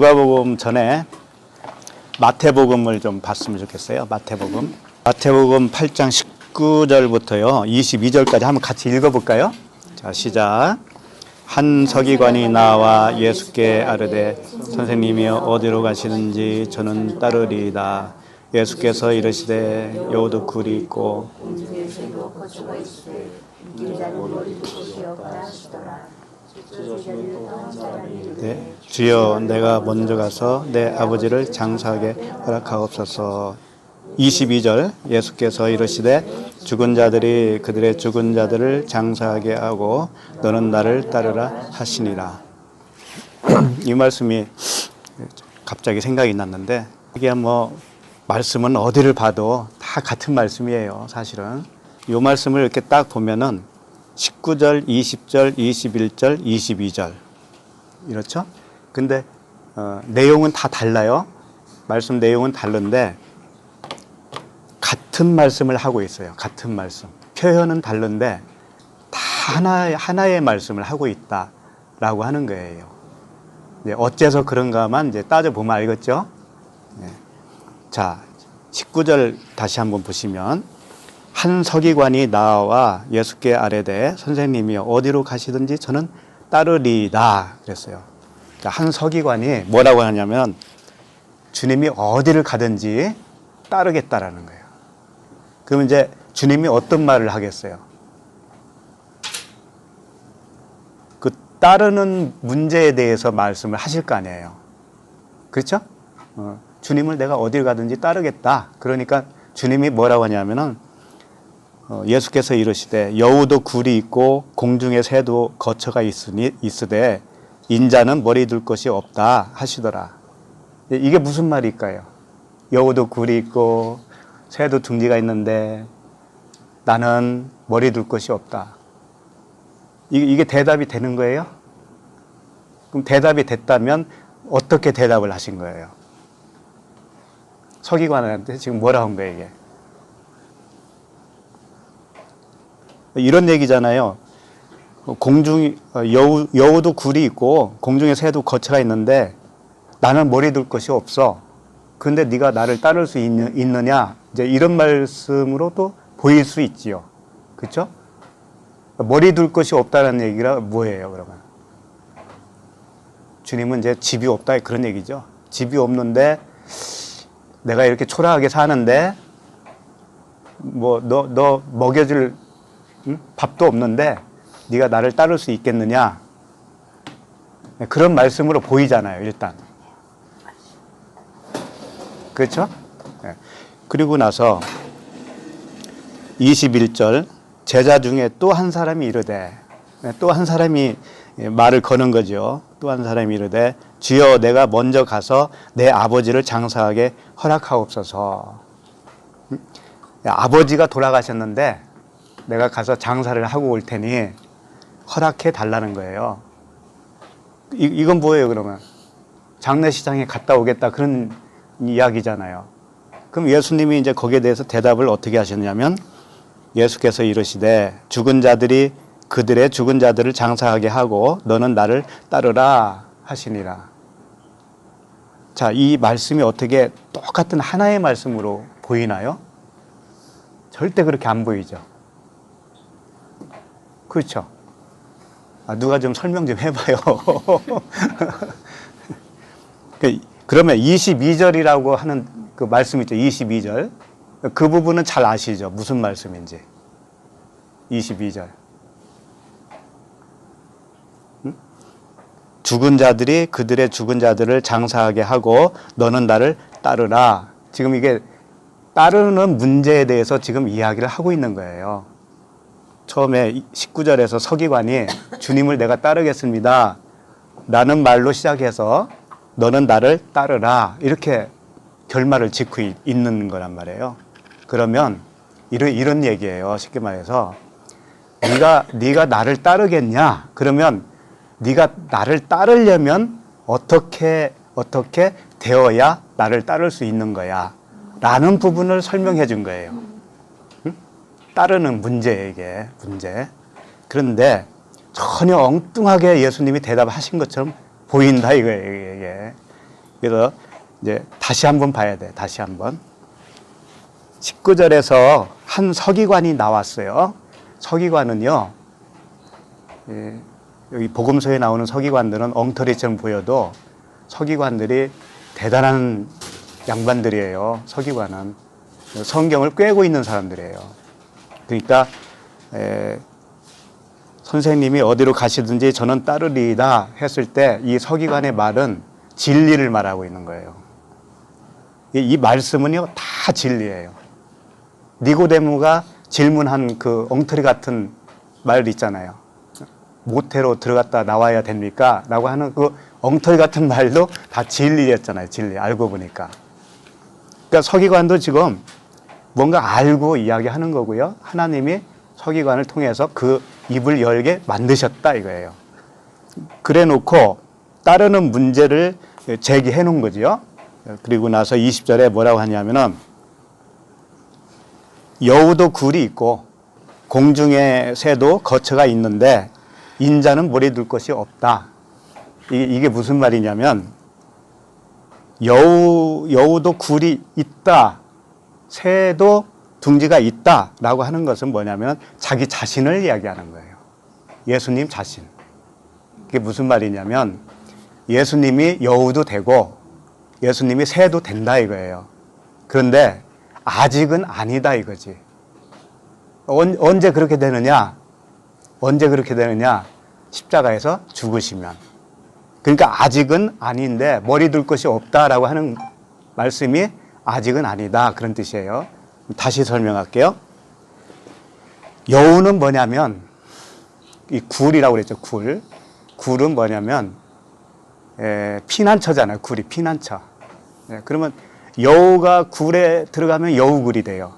누가복음 전에 마태복음을 좀 봤으면 좋겠어요. 마태복음 8장 19절부터요 22절까지 한번 같이 읽어볼까요? 자, 시작. 한 서기관이 나와 예수께 아르되 선생님이여 어디로 가시는지 저는 따르리이다. 예수께서 이르시되 여우도 굴이 있고 네, 주여 내가 먼저 가서 내 아버지를 장사하게 허락하옵소서. 22절 예수께서 이르시되 죽은 자들이 그들의 죽은 자들을 장사하게 하고 너는 나를 따르라 하시니라. 이 말씀이 갑자기 생각이 났는데 이게 뭐 말씀은 어디를 봐도 다 같은 말씀이에요. 사실은 이 말씀을 이렇게 딱 보면은 19절, 20절, 21절, 22절 이렇죠? 근데 내용은 다 달라요. 말씀 내용은 다른데 같은 말씀을 하고 있어요. 같은 말씀. 표현은 다른데 다 하나의 말씀을 하고 있다라고 하는 거예요. 어째서 그런가만 이제 따져보면 알겠죠? 네. 자, 19절 다시 한번 보시면 한 서기관이 나와 예수께 아뢰되 선생님이여 어디로 가시든지 저는 따르리이다 그랬어요. 그러니까 한 서기관이 뭐라고 하냐면 주님이 어디를 가든지 따르겠다라는 거예요. 그럼 이제 주님이 어떤 말을 하겠어요? 그 따르는 문제에 대해서 말씀을 하실 거 아니에요. 그렇죠? 주님을 내가 어딜 가든지 따르겠다. 그러니까 주님이 뭐라고 하냐면은 예수께서 이르시되 여우도 굴이 있고 공중에 새도 거처가 있으되 인자는 머리 둘 것이 없다 하시더라. 이게 무슨 말일까요? 여우도 굴이 있고 새도 둥지가 있는데 나는 머리 둘 것이 없다. 이게 대답이 되는 거예요? 그럼 대답이 됐다면 어떻게 대답을 하신 거예요? 서기관한테 지금 뭐라 한 거예요, 이게? 이런 얘기잖아요. 여우도 굴이 있고 공중에 새도 거처가 있는데 나는 머리 둘 것이 없어. 근데 네가 나를 따를 수 있느냐? 이제 이런 말씀으로도 보일 수 있지요. 그렇죠? 머리 둘 것이 없다는 얘기가 뭐예요, 그러면? 주님은 이제 집이 없다 그런 얘기죠. 집이 없는데 내가 이렇게 초라하게 사는데 뭐 너 먹여줄 밥도 없는데 네가 나를 따를 수 있겠느냐? 그런 말씀으로 보이잖아요, 일단. 그렇죠? 그리고 나서 21절 제자 중에 또 한 사람이 이르되 또 한 사람이 말을 거는 거죠. 또 한 사람이 이르되 주여 내가 먼저 가서 내 아버지를 장사하게 허락하옵소서. 아버지가 돌아가셨는데 내가 가서 장사를 하고 올 테니 허락해 달라는 거예요. 이건 뭐예요, 그러면? 장례시장에 갔다 오겠다 그런 이야기잖아요. 그럼 예수님이 이제 거기에 대해서 대답을 어떻게 하셨냐면 예수께서 이르시되 죽은 자들이 그들의 죽은 자들을 장사하게 하고 너는 나를 따르라 하시니라. 자, 이 말씀이 어떻게 똑같은 하나의 말씀으로 보이나요? 절대 그렇게 안 보이죠. 그렇죠? 누가 좀 설명 좀 해봐요. 그러면 22절이라고 하는 그 말씀 있죠. 22절. 그 부분은 잘 아시죠? 무슨 말씀인지. 22절. 죽은 자들이 그들의 죽은 자들을 장사하게 하고 너는 나를 따르라. 지금 이게 따르는 문제에 대해서 지금 이야기를 하고 있는 거예요. 처음에 19절에서 서기관이 주님을 내가 따르겠습니다. 라는 말로 시작해서 너는 나를 따르라. 이렇게 결말을 짓고 있는 거란 말이에요. 그러면 이런 얘기예요. 쉽게 말해서 네가 나를 따르겠냐? 그러면 네가 나를 따르려면 어떻게 되어야 나를 따를 수 있는 거야? 라는 부분을 설명해 준 거예요. 따르는 문제예요, 이게. 문제. 그런데 전혀 엉뚱하게 예수님이 대답하신 것처럼 보인다, 이거예요, 이게. 그래서 이제 다시 한번 봐야 돼. 다시 한번. 19절에서 한 서기관이 나왔어요. 서기관은요, 여기 복음서에 나오는 서기관들은 엉터리처럼 보여도 서기관들이 대단한 양반들이에요. 서기관은 성경을 꿰고 있는 사람들이에요. 그러니까 선생님이 어디로 가시든지 저는 따르리이다 했을 때 이 서기관의 말은 진리를 말하고 있는 거예요. 이 말씀은요 다 진리예요. 니고데모가 질문한 그 엉터리 같은 말 있잖아요. 모태로 들어갔다 나와야 됩니까? 라고 하는 그 엉터리 같은 말도 다 진리였잖아요. 진리. 알고 보니까. 그러니까 서기관도 지금 뭔가 알고 이야기하는 거고요. 하나님이 서기관을 통해서 그 입을 열게 만드셨다 이거예요. 그래 놓고 따르는 문제를 제기해 놓은 거죠. 그리고 나서 20절에 뭐라고 하냐면은 여우도 굴이 있고 공중의 새도 거처가 있는데 인자는 머리 둘 것이 없다. 이게 무슨 말이냐면 여우도 굴이 있다. 새도 둥지가 있다라고 하는 것은 뭐냐면 자기 자신을 이야기하는 거예요. 예수님 자신. 그게 무슨 말이냐면 예수님이 여우도 되고 예수님이 새도 된다 이거예요. 그런데 아직은 아니다 이거지. 언제 그렇게 되느냐? 언제 그렇게 되느냐? 십자가에서 죽으시면. 그러니까 아직은 아닌데 머리 둘 것이 없다라고 하는 말씀이 아직은 아니다 그런 뜻이에요. 다시 설명할게요. 여우는 뭐냐면 이 굴이라고 그랬죠. 굴. 굴은 뭐냐면 피난처잖아요. 굴이 피난처. 그러면 여우가 굴에 들어가면 여우굴이 돼요.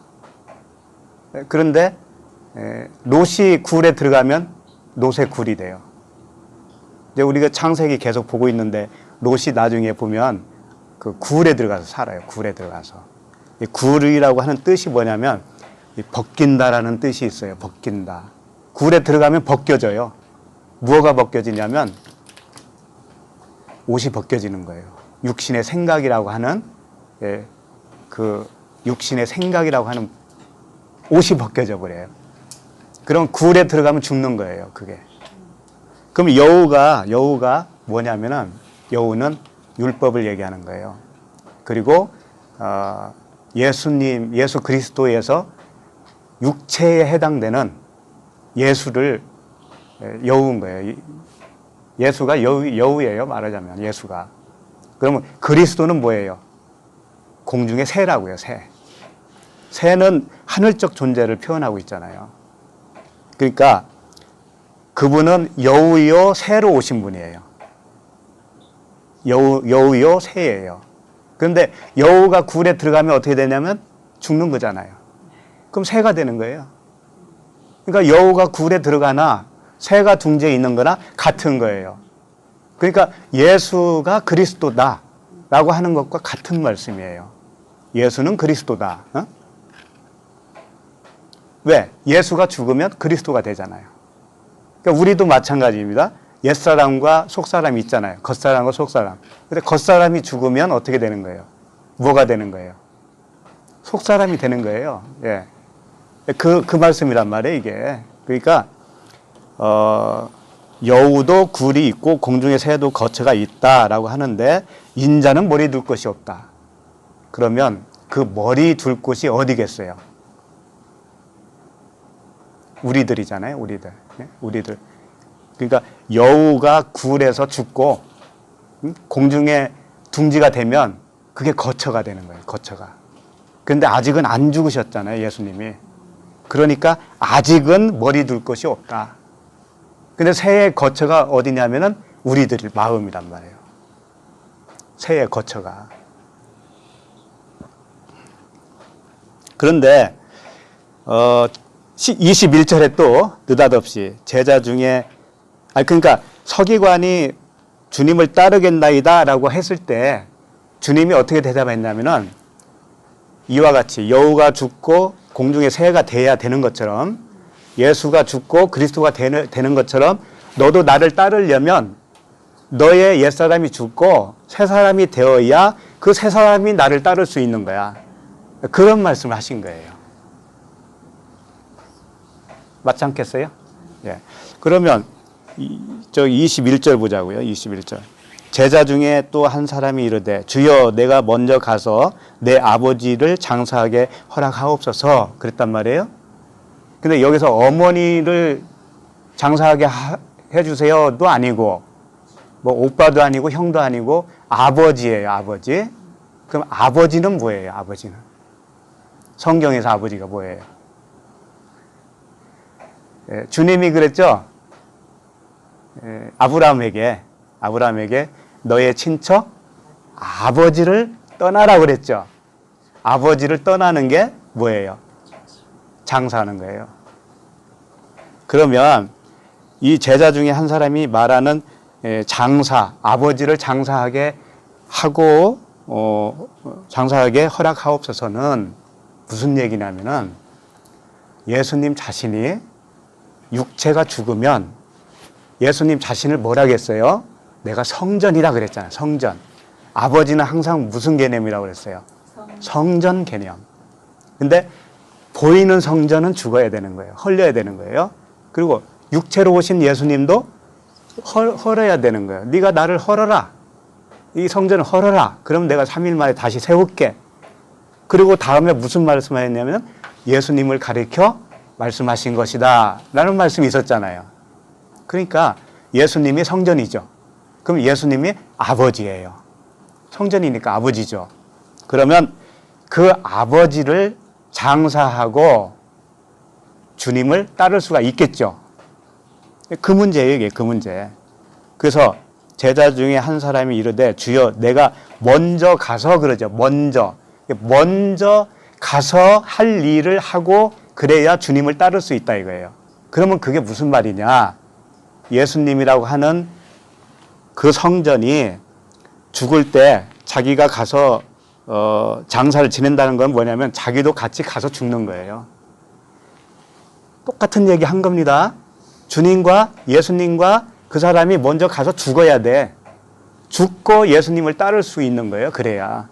그런데 롯이 굴에 들어가면 롯의 굴이 돼요. 이제 우리가 창세기 계속 보고 있는데 롯이 나중에 보면 그 굴에 들어가서 살아요. 굴에 들어가서. 이 굴이라고 하는 뜻이 뭐냐면 벗긴다라는 뜻이 있어요. 벗긴다. 굴에 들어가면 벗겨져요. 무엇가 벗겨지냐면 옷이 벗겨지는 거예요. 육신의 생각이라고 하는 그 육신의 생각이라고 하는 옷이 벗겨져 버려요. 그럼 굴에 들어가면 죽는 거예요. 그게. 그럼 여우가 뭐냐면은 여우는 율법을 얘기하는 거예요. 그리고 예수 그리스도에서 육체에 해당되는 예수를 여우인 거예요. 예수가 여우예요. 말하자면 예수가. 그러면 그리스도는 뭐예요? 공중의 새라고요. 새. 새는 하늘적 존재를 표현하고 있잖아요. 그러니까 그분은 여우요 새로 오신 분이에요. 여우요 새예요. 그런데 여우가 굴에 들어가면 어떻게 되냐면 죽는 거잖아요. 그럼 새가 되는 거예요. 그러니까 여우가 굴에 들어가나 새가 둥지에 있는 거나 같은 거예요. 그러니까 예수가 그리스도다라고 하는 것과 같은 말씀이에요. 예수는 그리스도다. 어? 왜? 예수가 죽으면 그리스도가 되잖아요. 그러니까 우리도 마찬가지입니다. 옛사람과 속사람이 있잖아요. 겉사람과 속사람. 근데 겉사람이 죽으면 어떻게 되는 거예요? 뭐가 되는 거예요? 속사람이 되는 거예요. 예. 그 말씀이란 말이에요, 이게. 그러니까, 여우도 굴이 있고 공중의 새도 거처가 있다라고 하는데 인자는 머리 둘 곳이 없다. 그러면 그 머리 둘 곳이 어디겠어요? 우리들이잖아요, 우리들. 네? 우리들. 그러니까 여우가 굴에서 죽고 공중에 둥지가 되면 그게 거처가 되는 거예요. 거처가. 그런데 아직은 안 죽으셨잖아요. 예수님이. 그러니까 아직은 머리 둘 곳이 없다. 근데 새의 거처가 어디냐면은 우리들 마음이란 말이에요. 새의 거처가. 그런데 21절에 또 느닷없이 제자 중에 그러니까 서기관이 주님을 따르겠나이다라고 했을 때 주님이 어떻게 대답했냐면은 이와 같이 여우가 죽고 공중의 새가 돼야 되는 것처럼 예수가 죽고 그리스도가 되는 것처럼 너도 나를 따르려면 너의 옛사람이 죽고 새 사람이 되어야 그 새 사람이 나를 따를 수 있는 거야. 그런 말씀을 하신 거예요. 맞지 않겠어요? 예. 그러면 저 21절 보자고요. 21절. 제자 중에 또 한 사람이 이르되 주여 내가 먼저 가서 내 아버지를 장사하게 허락하옵소서 그랬단 말이에요. 근데 여기서 어머니를 장사하게 해주세요도 아니고 뭐 오빠도 아니고 형도 아니고 아버지예요. 아버지. 그럼 아버지는 뭐예요? 아버지는. 성경에서 아버지가 뭐예요? 예, 주님이 그랬죠. 예, 아브라함에게 너의 친척 아버지를 떠나라 그랬죠. 아버지를 떠나는 게 뭐예요? 장사하는 거예요. 그러면 이 제자 중에 한 사람이 말하는 장사, 아버지를 장사하게 하고 장사하게 허락하옵소서는 무슨 얘기냐면은 예수님 자신이 육체가 죽으면 예수님 자신을 뭐라겠어요? 내가 성전이라 그랬잖아요. 성전. 아버지는 항상 무슨 개념이라고 그랬어요? 성전 개념. 근데 보이는 성전은 죽어야 되는 거예요. 헐려야 되는 거예요. 그리고 육체로 오신 예수님도 헐어야 되는 거예요. 네가 나를 헐어라. 이 성전을 헐어라. 그럼 내가 3일 만에 다시 세울게. 그리고 다음에 무슨 말씀하셨냐면 예수님을 가리켜 말씀하신 것이다 라는 말씀이 있었잖아요. 그러니까 예수님이 성전이죠. 그럼 예수님이 아버지예요. 성전이니까 아버지죠. 그러면 그 아버지를 장사하고 주님을 따를 수가 있겠죠. 그 문제예요, 이게 그 문제. 그래서 제자 중에 한 사람이 이르되 주여 내가 먼저 가서 그러죠. 먼저 가서 할 일을 하고 그래야 주님을 따를 수 있다 이거예요. 그러면 그게 무슨 말이냐? 예수님이라고 하는 그 성전이 죽을 때 자기가 가서 장사를 지낸다는 건 뭐냐면 자기도 같이 가서 죽는 거예요. 똑같은 얘기 한 겁니다. 주님과 예수님과 그 사람이 먼저 가서 죽어야 돼. 죽고 예수님을 따를 수 있는 거예요. 그래야.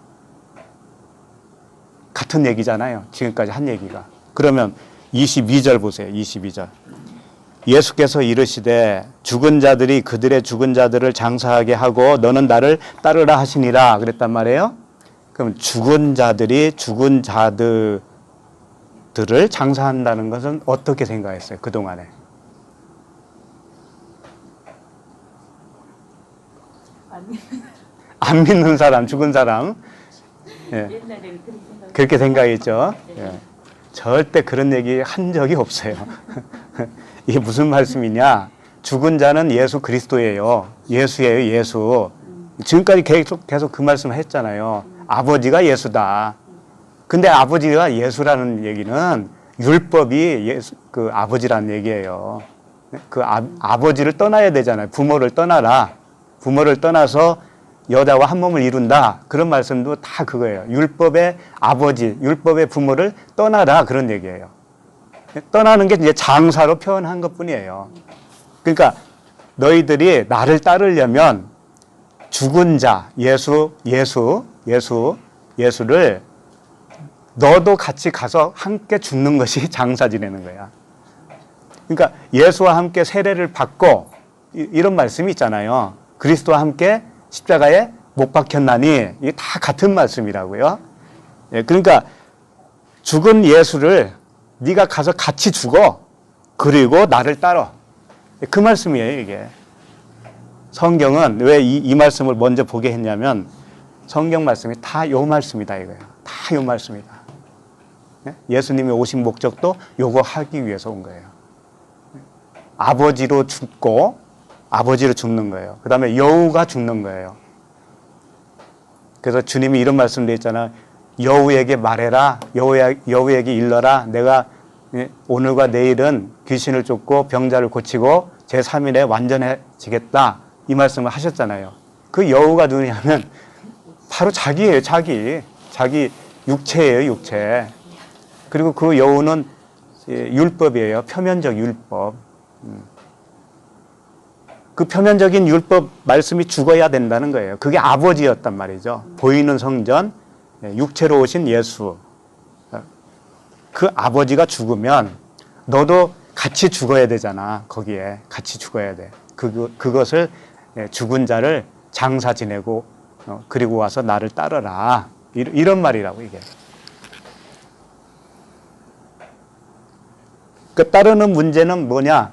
같은 얘기잖아요. 지금까지 한 얘기가. 그러면 22절 보세요. 22절. 예수께서 이르시되 죽은 자들이 그들의 죽은 자들을 장사하게 하고 너는 나를 따르라 하시니라 그랬단 말이에요. 그럼 죽은 자들이 죽은 자들을 장사한다는 것은 어떻게 생각했어요? 그동안에. 안 믿는 사람, 죽은 사람. 예. 그렇게 생각했죠. 예. 절대 그런 얘기 한 적이 없어요. 이게 무슨 말씀이냐? 죽은 자는 예수 그리스도예요. 예수예요, 예수. 지금까지 계속 그 말씀을 했잖아요. 아버지가 예수다. 근데 아버지가 예수라는 얘기는 율법이 예수, 그 아버지라는 얘기예요. 그 아버지를 떠나야 되잖아요. 부모를 떠나라. 부모를 떠나서 여자와 한 몸을 이룬다. 그런 말씀도 다 그거예요. 율법의 아버지, 율법의 부모를 떠나라. 그런 얘기예요. 떠나는 게 이제 장사로 표현한 것 뿐이에요. 그러니까 너희들이 나를 따르려면 죽은 자, 예수를 너도 같이 가서 함께 죽는 것이 장사 지내는 거야. 그러니까 예수와 함께 세례를 받고 이런 말씀이 있잖아요. 그리스도와 함께 십자가에 못 박혔나니 이게 다 같은 말씀이라고요. 예, 그러니까 죽은 예수를 네가 가서 같이 죽어. 그리고 나를 따라. 그 말씀이에요, 이게. 성경은 왜 이 말씀을 먼저 보게 했냐면 성경 말씀이 다 요 말씀이다 이거예요. 다 요 말씀이다. 예수님이 오신 목적도 요거 하기 위해서 온 거예요. 아버지로 죽고 아버지로 죽는 거예요. 그 다음에 여우가 죽는 거예요. 그래서 주님이 이런 말씀도 했잖아요. 여우에게 말해라. 여우에게 일러라. 내가 오늘과 내일은 귀신을 쫓고 병자를 고치고 제3일에 완전해지겠다. 이 말씀을 하셨잖아요. 그 여우가 누구냐면 바로 자기예요. 자기 육체예요. 육체. 그리고 그 여우는 율법이에요. 표면적 율법. 그 표면적인 율법 말씀이 죽어야 된다는 거예요. 그게 아버지였단 말이죠. 보이는 성전, 육체로 오신 예수. 그 아버지가 죽으면 너도 같이 죽어야 되잖아. 거기에 같이 죽어야 돼. 그것을 죽은 자를 장사 지내고 그리고 와서 나를 따르라. 이런 말이라고 이게. 그 따르는 문제는 뭐냐?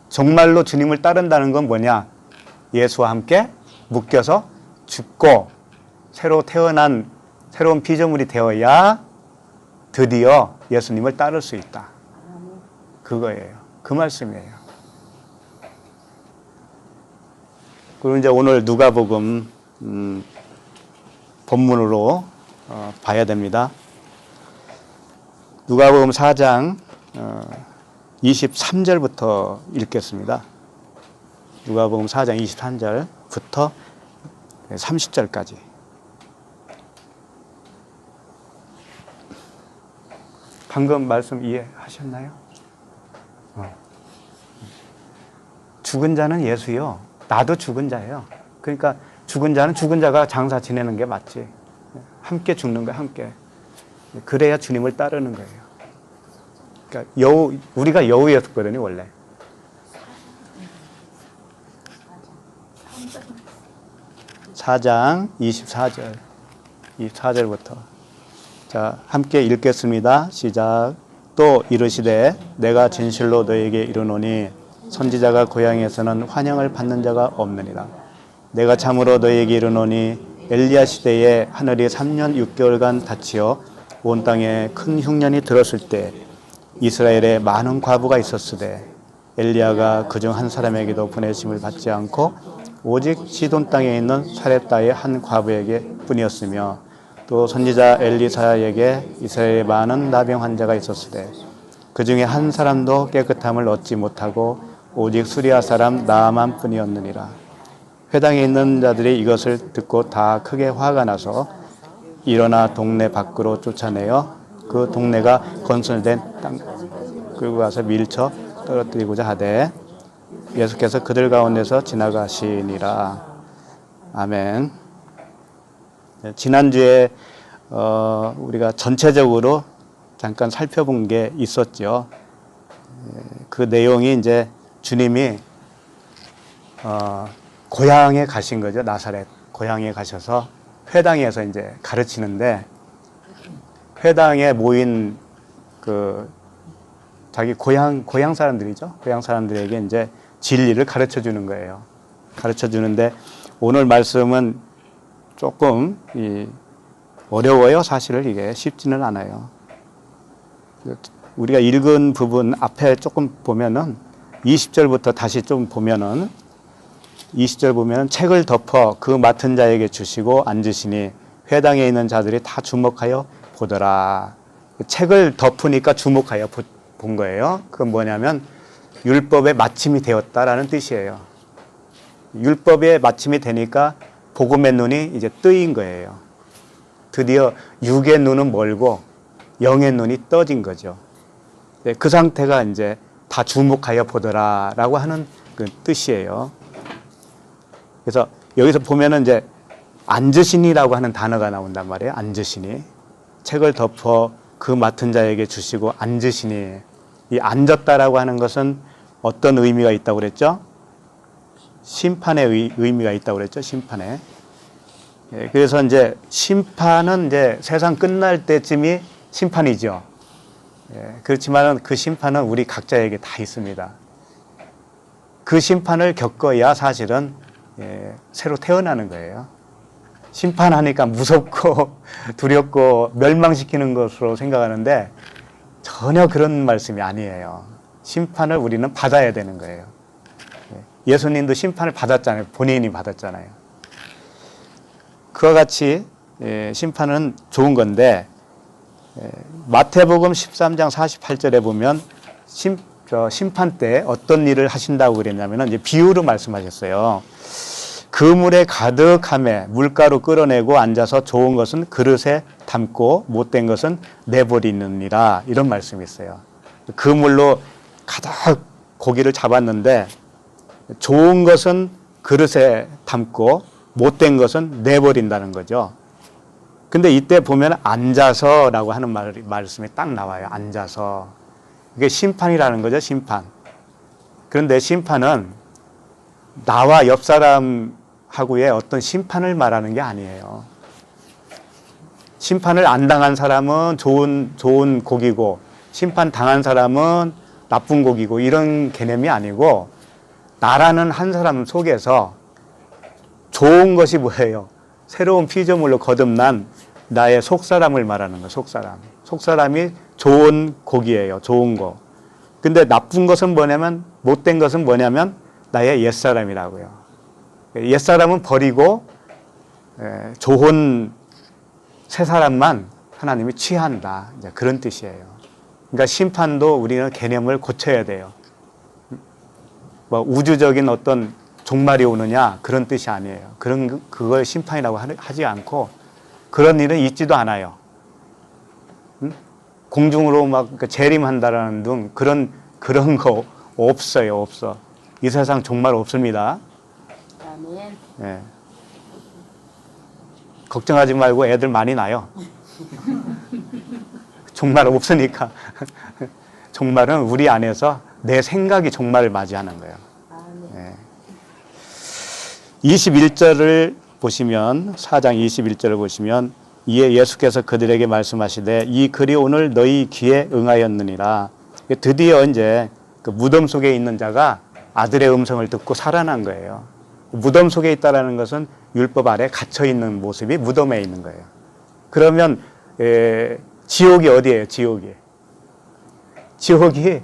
정말로 주님을 따른다는 건 뭐냐? 예수와 함께 묶여서 죽고 새로 태어난 새로운 피조물이 되어야 드디어 예수님을 따를 수 있다. 그거예요. 그 말씀이에요. 그리고 이제 오늘 누가복음 본문으로 봐야 됩니다. 누가복음 4장 23절부터 읽겠습니다. 누가복음 4장 23절부터 30절까지. 방금 말씀 이해하셨나요? 죽은 자는 예수요. 나도 죽은 자예요. 그러니까 죽은 자는 죽은 자가 장사 지내는 게 맞지. 함께 죽는 거야, 함께. 그래야 주님을 따르는 거예요. 그러니까 우리가 여우였거든요, 원래. (4장) 24절부터. 자, 함께 읽겠습니다. 시작. 또 이르시되 내가 진실로 너에게 이르노니 선지자가 고향에서는 환영을 받는 자가 없느니라. 내가 참으로 너에게 이르노니 엘리야 시대에 하늘이 3년 6개월간 닫히어 온 땅에 큰 흉년이 들었을 때 이스라엘에 많은 과부가 있었으되 엘리야가 그중 한 사람에게도 보내심을 받지 않고 오직 시돈 땅에 있는 사렙다의 한 과부에게 뿐이었으며 또 선지자 엘리사에게 이스라엘에 많은 나병 환자가 있었으되 그 중에 한 사람도 깨끗함을 얻지 못하고 오직 수리아 사람 나아만 뿐이었느니라. 회당에 있는 자들이 이것을 듣고 다 크게 화가 나서 일어나 동네 밖으로 쫓아내어 그 동네가 건설된 땅 끌고 가서 밀쳐 떨어뜨리고자 하되 예수께서 그들 가운데서 지나가시니라. 아멘. 지난주에 우리가 전체적으로 잠깐 살펴본 게 있었죠. 그 내용이 이제 주님이 고향에 가신 거죠. 나사렛 고향에 가셔서 회당에서 이제 가르치는데 회당에 모인 그 자기 고향 사람들이죠. 고향 사람들에게 이제 진리를 가르쳐 주는 거예요. 가르쳐 주는데 오늘 말씀은 조금 어려워요. 사실은 이게 쉽지는 않아요. 우리가 읽은 부분 앞에 조금 보면은 20절부터 다시 좀 보면은 20절 보면 책을 덮어 그 맡은 자에게 주시고 앉으시니 회당에 있는 자들이 다 주목하여 보더라. 책을 덮으니까 주목하여 본 거예요. 그건 뭐냐면 율법의 마침이 되었다라는 뜻이에요. 율법의 마침이 되니까 복음의 눈이 이제 뜨인 거예요. 드디어 육의 눈은 멀고 영의 눈이 떠진 거죠. 그 상태가 이제 다 주목하여 보더라라고 하는 그 뜻이에요. 그래서 여기서 보면은 이제 앉으시니라고 하는 단어가 나온단 말이에요. 앉으시니. 책을 덮어 그 맡은 자에게 주시고 앉으시니. 이 앉았다라고 하는 것은 어떤 의미가 있다고 그랬죠? 심판의 의미가 있다고 그랬죠? 심판에. 그래서 이제 심판은 이제 세상 끝날 때쯤이 심판이죠. 그렇지만 그 심판은 우리 각자에게 다 있습니다. 그 심판을 겪어야 사실은 새로 태어나는 거예요. 심판하니까 무섭고 두렵고 멸망시키는 것으로 생각하는데 전혀 그런 말씀이 아니에요. 심판을 우리는 받아야 되는 거예요. 예수님도 심판을 받았잖아요. 본인이 받았잖아요. 그와 같이 심판은 좋은 건데 마태복음 13장 48절에 보면 심판 때 어떤 일을 하신다고 그랬냐면 이제 비유로 말씀하셨어요. 그물에 가득함에 물가로 끌어내고 앉아서 좋은 것은 그릇에 담고 못된 것은 내버리느니라 이런 말씀이 있어요. 그물로 가득 고기를 잡았는데 좋은 것은 그릇에 담고 못된 것은 내버린다는 거죠. 근데 이때 보면 앉아서라고 하는 말씀이 딱 나와요. 앉아서. 이게 심판이라는 거죠. 심판. 그런데 심판은 나와 옆 사람하고의 어떤 심판을 말하는 게 아니에요. 심판을 안 당한 사람은 좋은 곡이고 심판 당한 사람은 나쁜 곡이고 이런 개념이 아니고 나라는 한 사람 속에서 좋은 것이 뭐예요? 새로운 피조물로 거듭난 나의 속사람을 말하는 거예요. 속사람. 속사람이 좋은 곡이에요. 좋은 거. 근데 나쁜 것은 뭐냐면 못된 것은 뭐냐면 나의 옛사람이라고요. 옛사람은 버리고 좋은 새 사람만 하나님이 취한다. 이제 그런 뜻이에요. 그러니까 심판도 우리는 개념을 고쳐야 돼요. 뭐 우주적인 어떤 종말이 오느냐 그런 뜻이 아니에요. 그걸 심판이라고 하지 않고 그런 일은 있지도 않아요. 공중으로 막 재림한다라는 등 그런 거 없어요. 없어. 이 세상 정말 없습니다. 아멘. 예. 걱정하지 말고 애들 많이 낳아요. 정말 없으니까. 종말은 우리 안에서 내 생각이 종말을 맞이하는 거예요. 아멘. 예. 21절을 보시면 4장 21절을 보시면 이에 예수께서 그들에게 말씀하시되 이 글이 오늘 너희 귀에 응하였느니라. 드디어 이제 그 무덤 속에 있는 자가 아들의 음성을 듣고 살아난 거예요. 무덤 속에 있다라는 것은 율법 아래 갇혀 있는 모습이 무덤에 있는 거예요. 그러면 지옥이 어디예요? 지옥이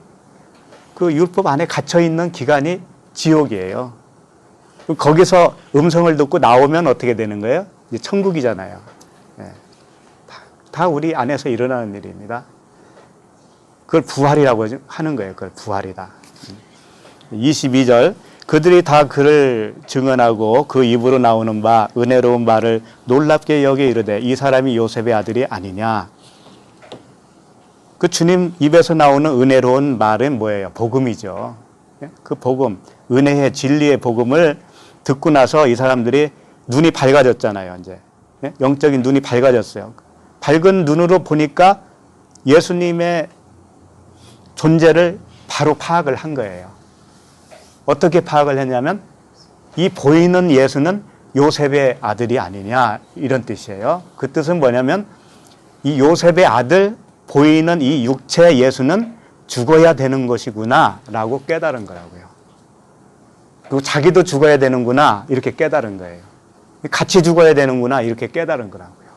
그 율법 안에 갇혀 있는 기간이 지옥이에요. 거기서 음성을 듣고 나오면 어떻게 되는 거예요? 이제 천국이잖아요. 다 우리 안에서 일어나는 일입니다. 그걸 부활이라고 하는 거예요. 그걸 부활이다. 22절 그들이 다 그를 증언하고 그 입으로 나오는 바 은혜로운 말을 놀랍게 여겨 이르되 이 사람이 요셉의 아들이 아니냐. 그 주님 입에서 나오는 은혜로운 말은 뭐예요? 복음이죠. 그 복음, 은혜의 진리의 복음을 듣고 나서 이 사람들이 눈이 밝아졌잖아요. 이제 영적인 눈이 밝아졌어요. 밝은 눈으로 보니까 예수님의 존재를 바로 파악을 한 거예요. 어떻게 파악을 했냐면 이 보이는 예수는 요셉의 아들이 아니냐 이런 뜻이에요. 그 뜻은 뭐냐면 이 요셉의 아들 보이는 이 육체 예수는 죽어야 되는 것이구나 라고 깨달은 거라고요. 그리고 자기도 죽어야 되는구나 이렇게 깨달은 거예요. 같이 죽어야 되는구나 이렇게 깨달은 거라고요.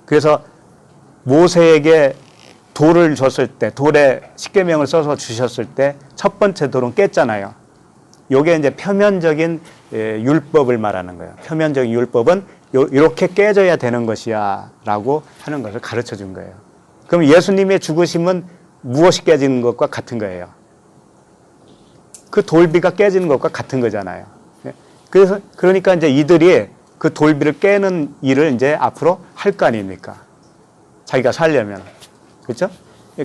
그래서 모세에게 돌을 줬을 때 돌에 십계명을 써서 주셨을 때 첫 번째 돌은 깼잖아요. 요게 이제 표면적인 율법을 말하는 거예요. 표면적인 율법은 이렇게 깨져야 되는 것이야 라고 하는 것을 가르쳐 준 거예요. 그럼 예수님의 죽으심은 무엇이 깨지는 것과 같은 거예요? 그 돌비가 깨지는 것과 같은 거잖아요. 그래서 그러니까 이제 이들이 그 돌비를 깨는 일을 이제 앞으로 할 거 아닙니까? 자기가 살려면. 그렇죠?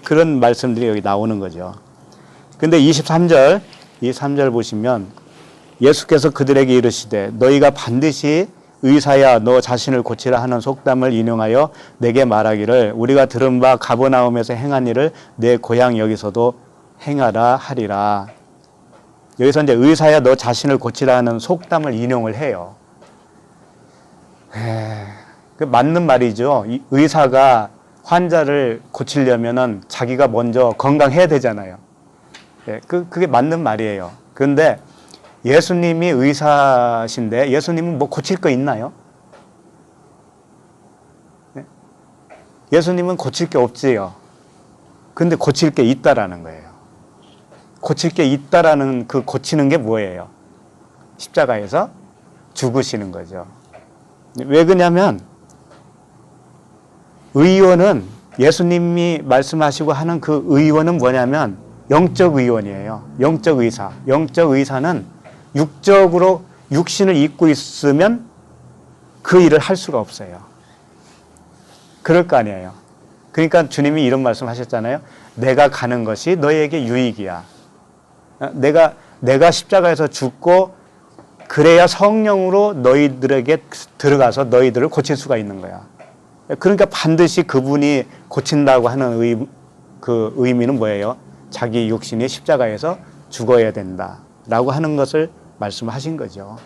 그런 말씀들이 여기 나오는 거죠. 근데 23절, 이 3절 보시면 예수께서 그들에게 이르시되 너희가 반드시 의사야 너 자신을 고치라 하는 속담을 인용하여 내게 말하기를 우리가 들은 바 가버나움에서 행한 일을 내 고향 여기서도 행하라 하리라. 여기서 이제 의사야 너 자신을 고치라 하는 속담을 인용을 해요. 그 맞는 말이죠. 이 의사가 환자를 고치려면은 자기가 먼저 건강해야 되잖아요. 그게 맞는 말이에요. 그런데 예수님이 의사신데 예수님은 뭐 고칠 거 있나요? 예수님은 고칠 게 없지요. 근데 고칠 게 있다라는 거예요. 고칠 게 있다라는 그 고치는 게 뭐예요? 십자가에서 죽으시는 거죠. 왜 그러냐면 의원은 예수님이 말씀하시고 하는 그 의원은 뭐냐면 영적 의원이에요. 영적 의사. 영적 의사는 육적으로 육신을 입고 있으면 그 일을 할 수가 없어요. 그럴 거 아니에요. 그러니까 주님이 이런 말씀 하셨잖아요. 내가 가는 것이 너에게 유익이야. 내가 내가 십자가에서 죽고 그래야 성령으로 너희들에게 들어가서 너희들을 고칠 수가 있는 거야. 그러니까 반드시 그분이 고친다고 하는 그 의미는 뭐예요? 자기 육신이 십자가에서 죽어야 된다라고 하는 것을 말씀하신 거죠.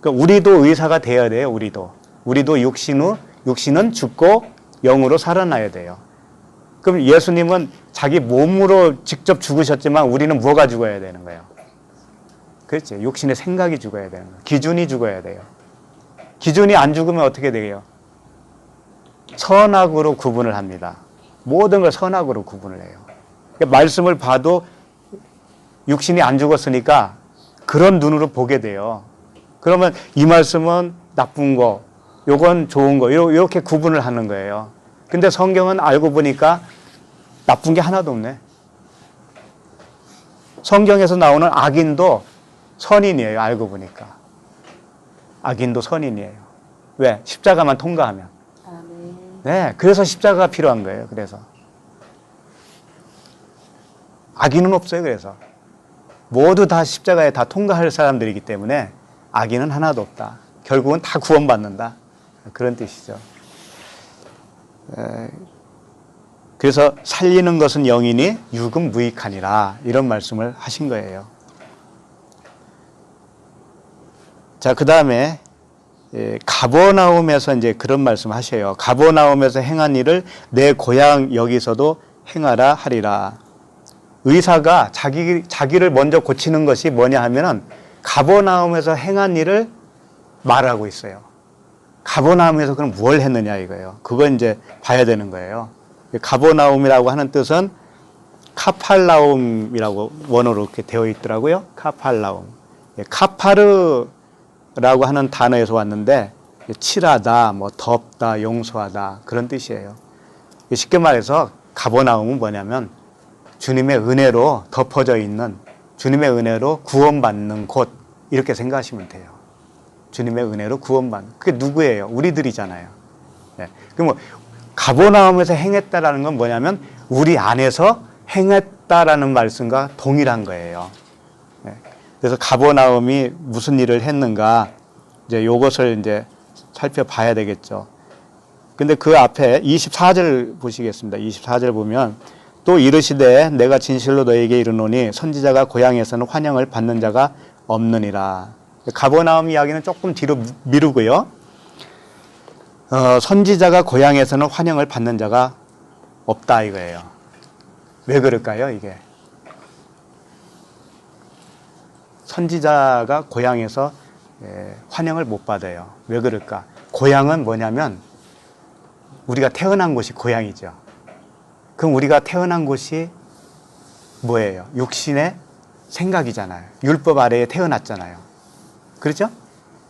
그러니까 우리도 의사가 되어야 돼요. 우리도 육신은 죽고 영으로 살아나야 돼요. 그럼 예수님은 자기 몸으로 직접 죽으셨지만 우리는 뭐가 죽어야 되는 거예요? 그렇죠. 육신의 생각이 죽어야 되는 거예요. 기준이 죽어야 돼요. 기준이 안 죽으면 어떻게 돼요? 선악으로 구분을 합니다. 모든 걸 선악으로 구분을 해요. 그러니까 말씀을 봐도 육신이 안 죽었으니까 그런 눈으로 보게 돼요. 그러면 이 말씀은 나쁜 거, 요건 좋은 거, 이렇게 구분을 하는 거예요. 근데 성경은 알고 보니까 나쁜 게 하나도 없네. 성경에서 나오는 악인도 선인이에요. 알고 보니까. 악인도 선인이에요. 왜? 십자가만 통과하면. 아멘. 네, 그래서 십자가가 필요한 거예요. 그래서. 악인은 없어요. 그래서. 모두 다 십자가에 다 통과할 사람들이기 때문에 악인은 하나도 없다. 결국은 다 구원받는다. 그런 뜻이죠. 그래서 살리는 것은 영이니 육은 무익하니라 이런 말씀을 하신 거예요. 자, 그 다음에 가버나움에서 이제 그런 말씀 하셔요. 가버나움에서 행한 일을 내 고향 여기서도 행하라 하리라. 의사가 자기를 먼저 고치는 것이 뭐냐 하면은 가버나움에서 행한 일을 말하고 있어요. 가버나움에서 그럼 뭘 했느냐 이거예요. 그거 이제 봐야 되는 거예요. 가버나움이라고 하는 뜻은 카팔나움이라고 원어로 이렇게 되어 있더라고요. 카팔나움. 카파르라고 하는 단어에서 왔는데 칠하다, 뭐 덮다, 용서하다 그런 뜻이에요. 쉽게 말해서 가버나움은 뭐냐면 주님의 은혜로 덮어져 있는, 주님의 은혜로 구원받는 곳 이렇게 생각하시면 돼요. 주님의 은혜로 구원받는, 그게 누구예요? 우리들이잖아요. 네. 그럼 가버나움에서 행했다라는 건 뭐냐면 우리 안에서 행했다라는 말씀과 동일한 거예요. 네. 그래서 가버나움이 무슨 일을 했는가 이제 요것을 이제 살펴봐야 되겠죠. 근데 그 앞에 24절 보시겠습니다. 24절 보면 또 이르시되 내가 진실로 너에게 이르노니 선지자가 고향에서는 환영을 받는 자가 없느니라. 가버나움 이야기는 조금 뒤로 미루고요. 선지자가 고향에서는 환영을 받는 자가 없다 이거예요. 왜 그럴까요, 이게? 선지자가 고향에서 환영을 못 받아요. 왜 그럴까? 고향은 뭐냐면 우리가 태어난 곳이 고향이죠. 그럼 우리가 태어난 곳이 뭐예요? 육신의 생각이잖아요. 율법 아래에 태어났잖아요. 그렇죠?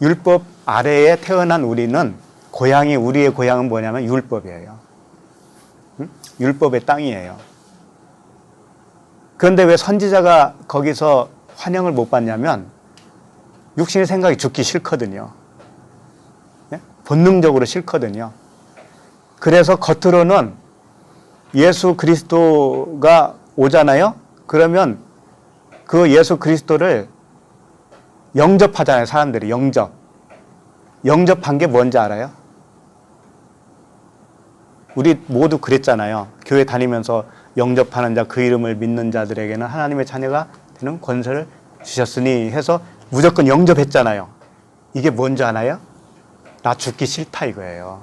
율법 아래에 태어난 우리는 우리의 고향은 뭐냐면 율법이에요. 응? 율법의 땅이에요. 그런데 왜 선지자가 거기서 환영을 못 받냐면 육신의 생각이 죽기 싫거든요. 네? 본능적으로 싫거든요. 그래서 겉으로는 예수 그리스도가 오잖아요. 그러면 그 예수 그리스도를 영접하잖아요. 사람들이 영접한 게 뭔지 알아요? 우리 모두 그랬잖아요. 교회 다니면서 영접하는 자, 그 이름을 믿는 자들에게는 하나님의 자녀가 되는 권세를 주셨으니 해서 무조건 영접했잖아요. 이게 뭔지 아나요? 나 죽기 싫다 이거예요.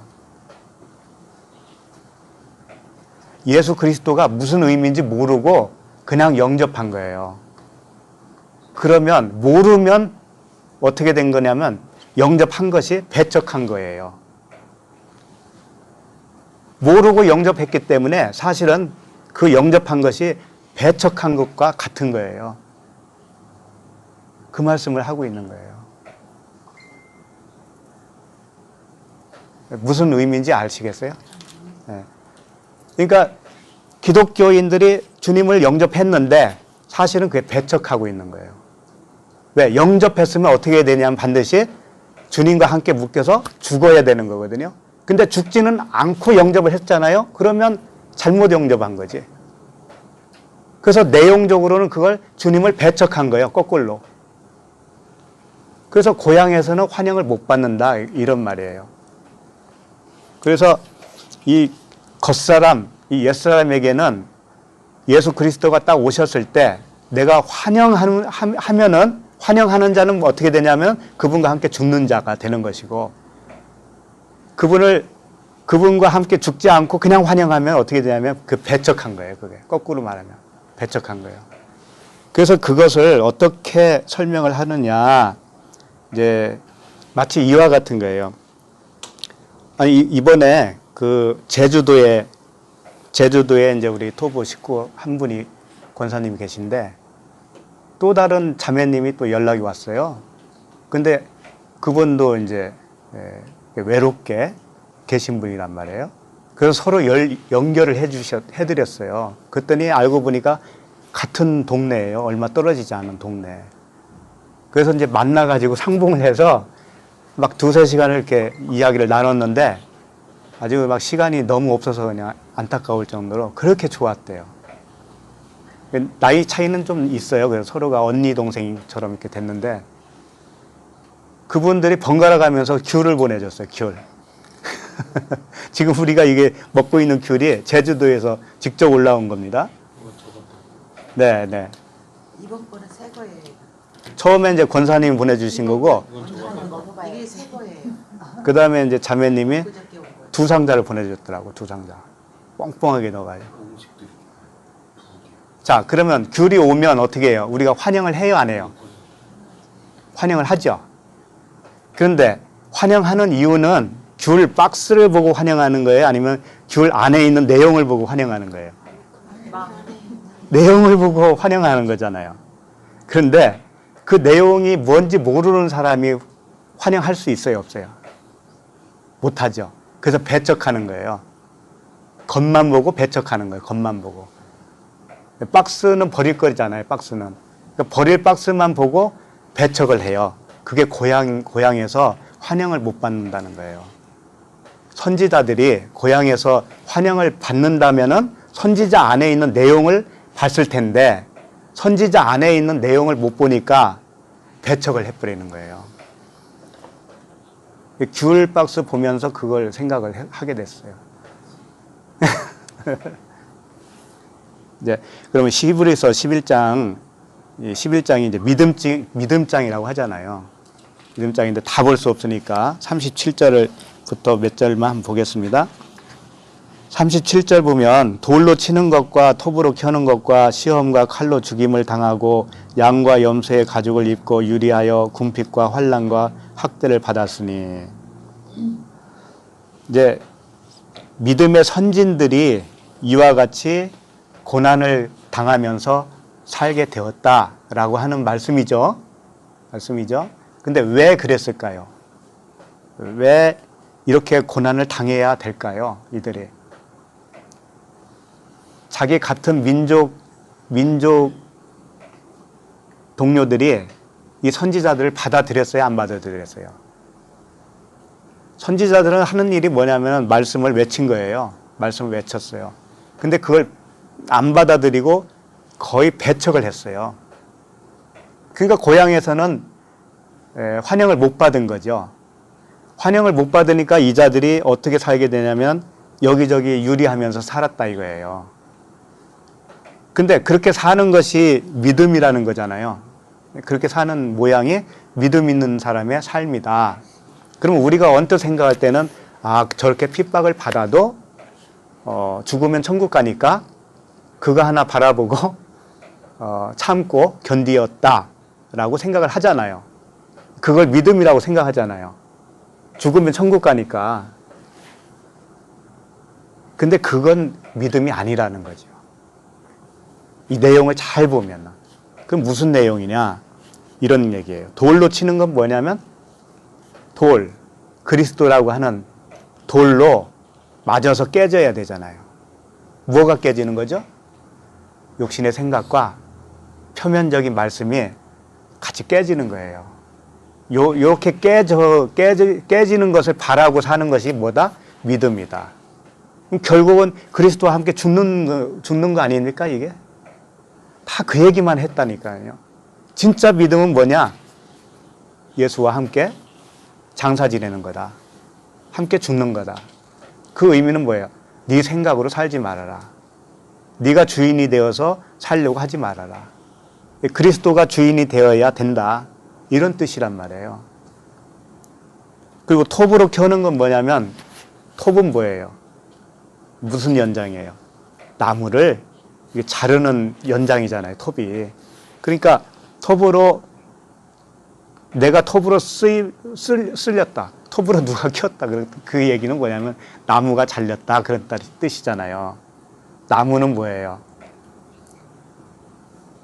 예수 그리스도가 무슨 의미인지 모르고 그냥 영접한 거예요. 그러면 모르면 어떻게 된 거냐면 영접한 것이 배척한 거예요. 모르고 영접했기 때문에 사실은 그 영접한 것이 배척한 것과 같은 거예요. 그 말씀을 하고 있는 거예요. 무슨 의미인지 아시겠어요? 네. 그러니까 기독교인들이 주님을 영접했는데 사실은 그게 배척하고 있는 거예요. 왜? 영접했으면 어떻게 해야 되냐면 반드시 주님과 함께 묶여서 죽어야 되는 거거든요. 근데 죽지는 않고 영접을 했잖아요. 그러면 잘못 영접한 거지. 그래서 내용적으로는 그걸 주님을 배척한 거예요. 거꾸로. 그래서 고향에서는 환영을 못 받는다 이런 말이에요. 그래서 이 겉사람, 이 옛사람에게는 예수 그리스도가 딱 오셨을 때 내가 환영하면은 환영하는 자는 어떻게 되냐면 그분과 함께 죽는 자가 되는 것이고 그분과 함께 죽지 않고 그냥 환영하면 어떻게 되냐면 그 배척한 거예요. 그게 거꾸로 말하면 배척한 거예요. 그래서 그것을 어떻게 설명을 하느냐 이제 마치 이와 같은 거예요. 아니 이번에 그 제주도에 이제 우리 토부 식구 한 분이 권사님이 계신데 또 다른 자매님이 또 연락이 왔어요. 근데 그분도 이제 외롭게 계신 분이란 말이에요. 그래서 서로 연결을 해드렸어요. 그랬더니 알고 보니까 같은 동네예요. 얼마 떨어지지 않은 동네. 그래서 이제 만나가지고 상봉을 해서 막 두세 시간을 이렇게 이야기를 나눴는데 아주 막 시간이 너무 없어서 그냥 안타까울 정도로 그렇게 좋았대요. 나이 차이는 좀 있어요. 그래서 서로가 언니 동생처럼 이렇게 됐는데 그분들이 번갈아 가면서 귤을 보내줬어요. 귤. 지금 우리가 이게 먹고 있는 귤이 제주도에서 직접 올라온 겁니다. 네, 네. 이번 거는 새 거예요. 처음에 이제 권사님이 보내주신 거고 이게 새 거예요. 그 다음에 이제 자매님이 그저께 온 거예요. 두 상자를 보내줬더라고. 두 상자. 뻥뻥하게 넣어가지고. 자, 그러면 귤이 오면 어떻게 해요? 우리가 환영을 해요, 안 해요? 환영을 하죠. 그런데 환영하는 이유는 귤 박스를 보고 환영하는 거예요? 아니면 귤 안에 있는 내용을 보고 환영하는 거예요? 내용을 보고 환영하는 거잖아요. 그런데 그 내용이 뭔지 모르는 사람이 환영할 수 있어요, 없어요? 못하죠. 그래서 배척하는 거예요. 겉만 보고 배척하는 거예요. 겉만 보고. 박스는 버릴 거잖아요. 박스는. 그러니까 버릴 박스만 보고 배척을 해요. 그게 고향에서 환영을 못 받는다는 거예요. 선지자들이 고향에서 환영을 받는다면은 선지자 안에 있는 내용을 봤을 텐데 선지자 안에 있는 내용을 못 보니까 배척을 해버리는 거예요. 귤 박스 보면서 그걸 생각을 하게 됐어요. 이제 그러면 히브리서 11장이 이제 믿음장이라고 하잖아요. 믿음장인데 다 볼 수 없으니까 37절부터 몇 절만 한번 보겠습니다. 37절 보면 돌로 치는 것과 톱으로 켜는 것과 시험과 칼로 죽임을 당하고 양과 염소의 가죽을 입고 유리하여 궁핍과 환난과 학대를 받았으니 이제 믿음의 선진들이 이와 같이 고난을 당하면서 살게 되었다라고 하는 말씀이죠. 근데 왜 그랬을까요? 왜 이렇게 고난을 당해야 될까요? 이들이. 자기 같은 민족 동료들이 이 선지자들을 받아들였어요? 안 받아들였어요? 선지자들은 하는 일이 뭐냐면 말씀을 외친 거예요. 말씀을 외쳤어요. 근데 그걸 안 받아들이고 거의 배척을 했어요. 그러니까 고향에서는 환영을 못 받은 거죠. 환영을 못 받으니까 이 자들이 어떻게 살게 되냐면 여기저기 유리하면서 살았다 이거예요. 근데 그렇게 사는 것이 믿음이라는 거잖아요. 그렇게 사는 모양이 믿음 있는 사람의 삶이다. 그럼 우리가 언뜻 생각할 때는 아, 저렇게 핍박을 받아도 죽으면 천국 가니까 그거 하나 바라보고 참고 견디었다라고 생각을 하잖아요. 그걸 믿음이라고 생각하잖아요. 죽으면 천국 가니까. 근데 그건 믿음이 아니라는 거죠. 이 내용을 잘 보면. 그럼 무슨 내용이냐? 이런 얘기예요. 돌로 치는 건 뭐냐면 돌, 그리스도라고 하는 돌로 맞아서 깨져야 되잖아요. 뭐가 깨지는 거죠? 욕심의 생각과 표면적인 말씀이 같이 깨지는 거예요. 요렇게 깨지는 것을 바라고 사는 것이 뭐다? 믿음이다. 결국은 그리스도와 함께 죽는 거 아닙니까, 이게? 다 그 얘기만 했다니까요. 진짜 믿음은 뭐냐? 예수와 함께 장사 지내는 거다. 함께 죽는 거다. 그 의미는 뭐예요? 네 생각으로 살지 말아라. 네가 주인이 되어서 살려고 하지 말아라. 그리스도가 주인이 되어야 된다. 이런 뜻이란 말이에요. 그리고 톱으로 켜는 건 뭐냐면 톱은 뭐예요? 무슨 연장이에요? 나무를 자르는 연장이잖아요. 톱이. 그러니까 톱으로 내가 톱으로 쓸렸다. 톱으로 누가 켰다. 그 얘기는 뭐냐면 나무가 잘렸다. 그런 뜻이잖아요. 나무는 뭐예요?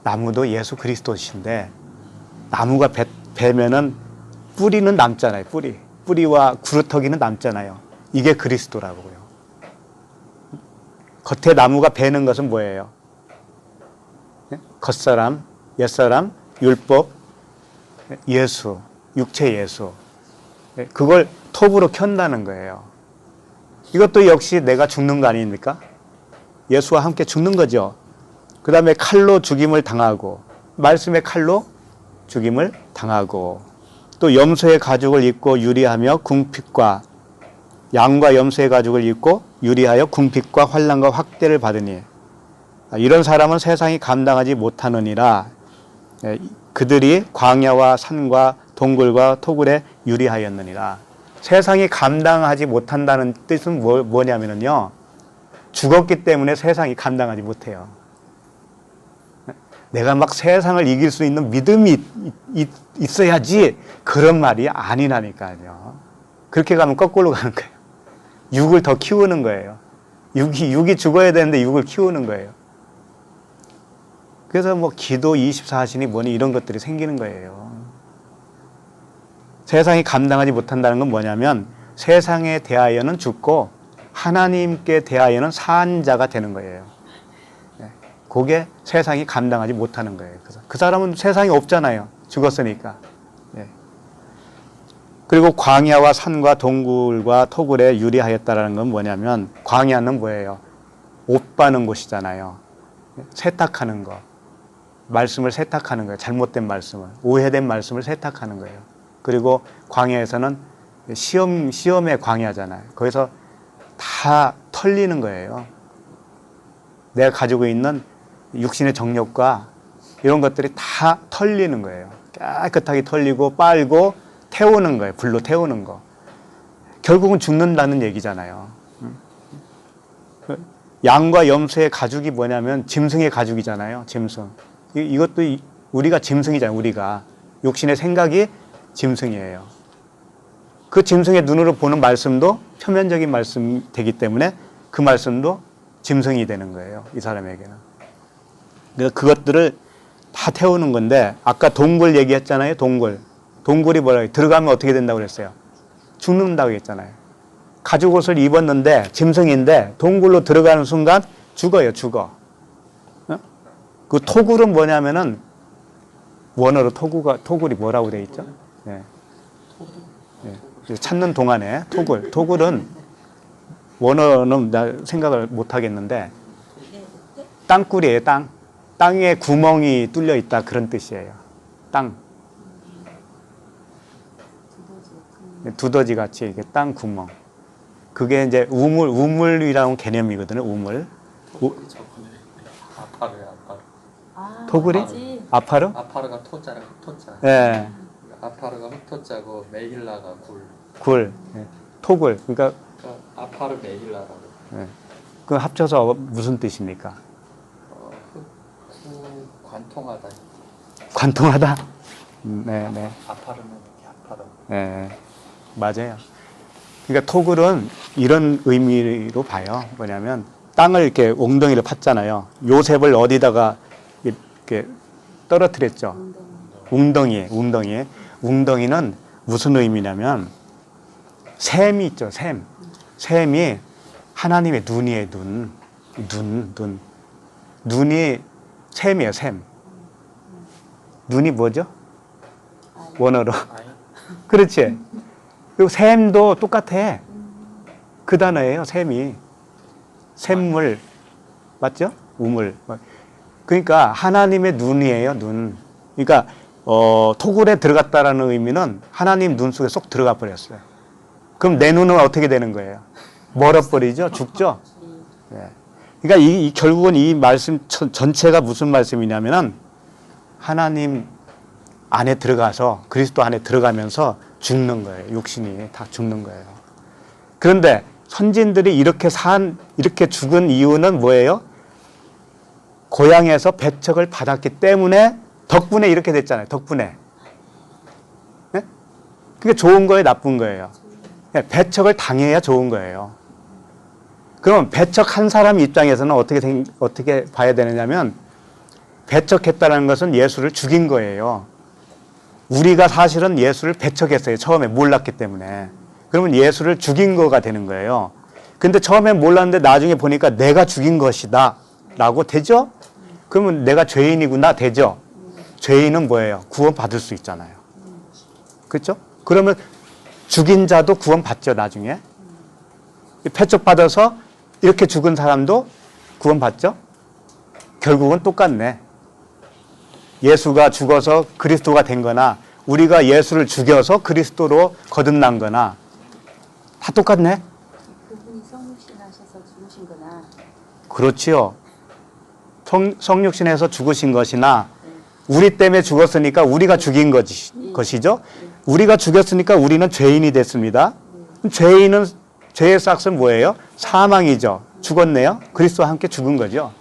나무도 예수 그리스도신데 나무가 베면은 뿌리는 남잖아요. 뿌리와 구루터기는 남잖아요. 이게 그리스도라고요. 겉에 나무가 베는 것은 뭐예요? 겉사람, 옛사람, 율법, 예수, 육체 예수. 그걸 톱으로 켠다는 거예요. 이것도 역시 내가 죽는 거 아닙니까? 예수와 함께 죽는 거죠. 그 다음에 칼로 죽임을 당하고, 말씀의 칼로 죽임을 당하고, 또 염소의 가죽을 입고 유리하며 궁핍과 양과 염소의 가죽을 입고 유리하여 궁핍과 환난과 확대를 받으니 이런 사람은 세상이 감당하지 못하느니라. 그들이 광야와 산과 동굴과 토굴에 유리하였느니라. 세상이 감당하지 못한다는 뜻은 뭐냐면요, 죽었기 때문에 세상이 감당하지 못해요. 내가 막 세상을 이길 수 있는 믿음이 있어야지, 그런 말이 아니라니까요. 그렇게 가면 거꾸로 가는 거예요. 육을 더 키우는 거예요. 육이 죽어야 되는데 육을 키우는 거예요. 그래서 뭐 기도 24시니 뭐니 이런 것들이 생기는 거예요. 세상이 감당하지 못한다는 건 뭐냐면 세상에 대하여는 죽고 하나님께 대하여는 산 자가 되는 거예요. 그게 세상이 감당하지 못하는 거예요. 그 사람은 세상이 없잖아요. 죽었으니까. 그리고 광야와 산과 동굴과 토굴에 유리하였다라는 건 뭐냐면, 광야는 뭐예요? 옷 바는 곳이잖아요. 세탁하는 거. 말씀을 세탁하는 거예요. 잘못된 말씀을. 오해된 말씀을 세탁하는 거예요. 그리고 광야에서는 시험의 광야잖아요. 거기서 다 털리는 거예요. 내가 가지고 있는 육신의 정욕과 이런 것들이 다 털리는 거예요. 깨끗하게 털리고 빨고 태우는 거예요. 불로 태우는 거. 결국은 죽는다는 얘기잖아요. 양과 염소의 가죽이 뭐냐면 짐승의 가죽이잖아요. 짐승. 이것도 우리가 짐승이잖아요. 우리가. 육신의 생각이 짐승이에요. 그 짐승의 눈으로 보는 말씀도 표면적인 말씀이 되기 때문에 그 말씀도 짐승이 되는 거예요. 이 사람에게는. 그래서 그것들을 다 태우는 건데, 아까 동굴 얘기했잖아요. 동굴이 뭐라고, 들어가면 어떻게 된다고 그랬어요? 죽는다고 했잖아요. 가죽 옷을 입었는데, 짐승인데 동굴로 들어가는 순간 죽어요. 죽어. 그 토굴은 뭐냐면은, 원어로 토굴이 뭐라고 되어 있죠? 찾는 동안에 토굴은 원어는 나 생각을 못 하겠는데 땅굴이에요. 땅에 구멍이 뚫려 있다, 그런 뜻이에요. 땅. 두더지 같이 이렇게 땅 구멍. 그게 이제 우물이라는 개념이거든요. 우물. 토굴이? 아파르? 아파르가 토자라, 흑토자. 예. 아파르가 흑토자고 메길라가 굴. 예. 토굴. 그러니까 아파르 메길라라고. 예. 그 합쳐서 무슨 뜻입니까? 관통하다. 관통하다? 네. 아파르는 이렇게 아파르. 네. 맞아요. 그러니까 토굴은 이런 의미로 봐요. 뭐냐면 땅을 이렇게 웅덩이를 팠잖아요. 요셉을 어디다가 이렇게 떨어뜨렸죠. 웅덩이에. 웅덩이는 무슨 의미냐면 샘이 있죠. 샘이 하나님의 눈이에요. 눈. 눈이 샘이에요. 샘. 눈이 뭐죠? 원어로. 그렇지. 그리고 샘도 똑같아. 그 단어예요. 샘이. 샘물. 맞죠? 우물. 그러니까 하나님의 눈이에요, 눈. 그러니까 토굴에 들어갔다라는 의미는 하나님 눈 속에 쏙 들어가 버렸어요. 그럼 내 눈은 어떻게 되는 거예요? 멀어버리죠, 죽죠. 네. 그러니까 결국은 이 말씀 전체가 무슨 말씀이냐면은 하나님 안에 들어가서 그리스도 안에 들어가면서 죽는 거예요. 육신이 다 죽는 거예요. 그런데 선진들이 이렇게 죽은 이유는 뭐예요? 고향에서 배척을 받았기 때문에 덕분에 이렇게 됐잖아요. 덕분에. 네? 그게 좋은 거예요, 나쁜 거예요? 네, 배척을 당해야 좋은 거예요. 그럼 배척한 사람 입장에서는 어떻게 봐야 되느냐면 배척했다는 것은 예수를 죽인 거예요. 우리가 사실은 예수를 배척했어요. 처음에 몰랐기 때문에. 그러면 예수를 죽인 거가 되는 거예요. 근데 처음에 몰랐는데 나중에 보니까 내가 죽인 것이다 라고 되죠? 그러면 내가 죄인이구나 되죠? 죄인은 뭐예요? 구원받을 수 있잖아요. 그렇죠? 그러면 죽인 자도 구원받죠, 나중에. 배척받아서 이렇게 죽은 사람도 구원받죠? 결국은 똑같네. 예수가 죽어서 그리스도가 된 거나 우리가 예수를 죽여서 그리스도로 거듭난 거나 다 똑같네. 그분이 성육신 하셔서 죽으신 거나. 그렇지요. 성육신해서 죽으신 것이나 우리 때문에 죽었으니까 우리가 죽인 것이죠. 우리가 죽였으니까 우리는 죄인이 됐습니다. 죄의 싹은 뭐예요? 사망이죠. 죽었네요. 그리스도와 함께 죽은 거죠.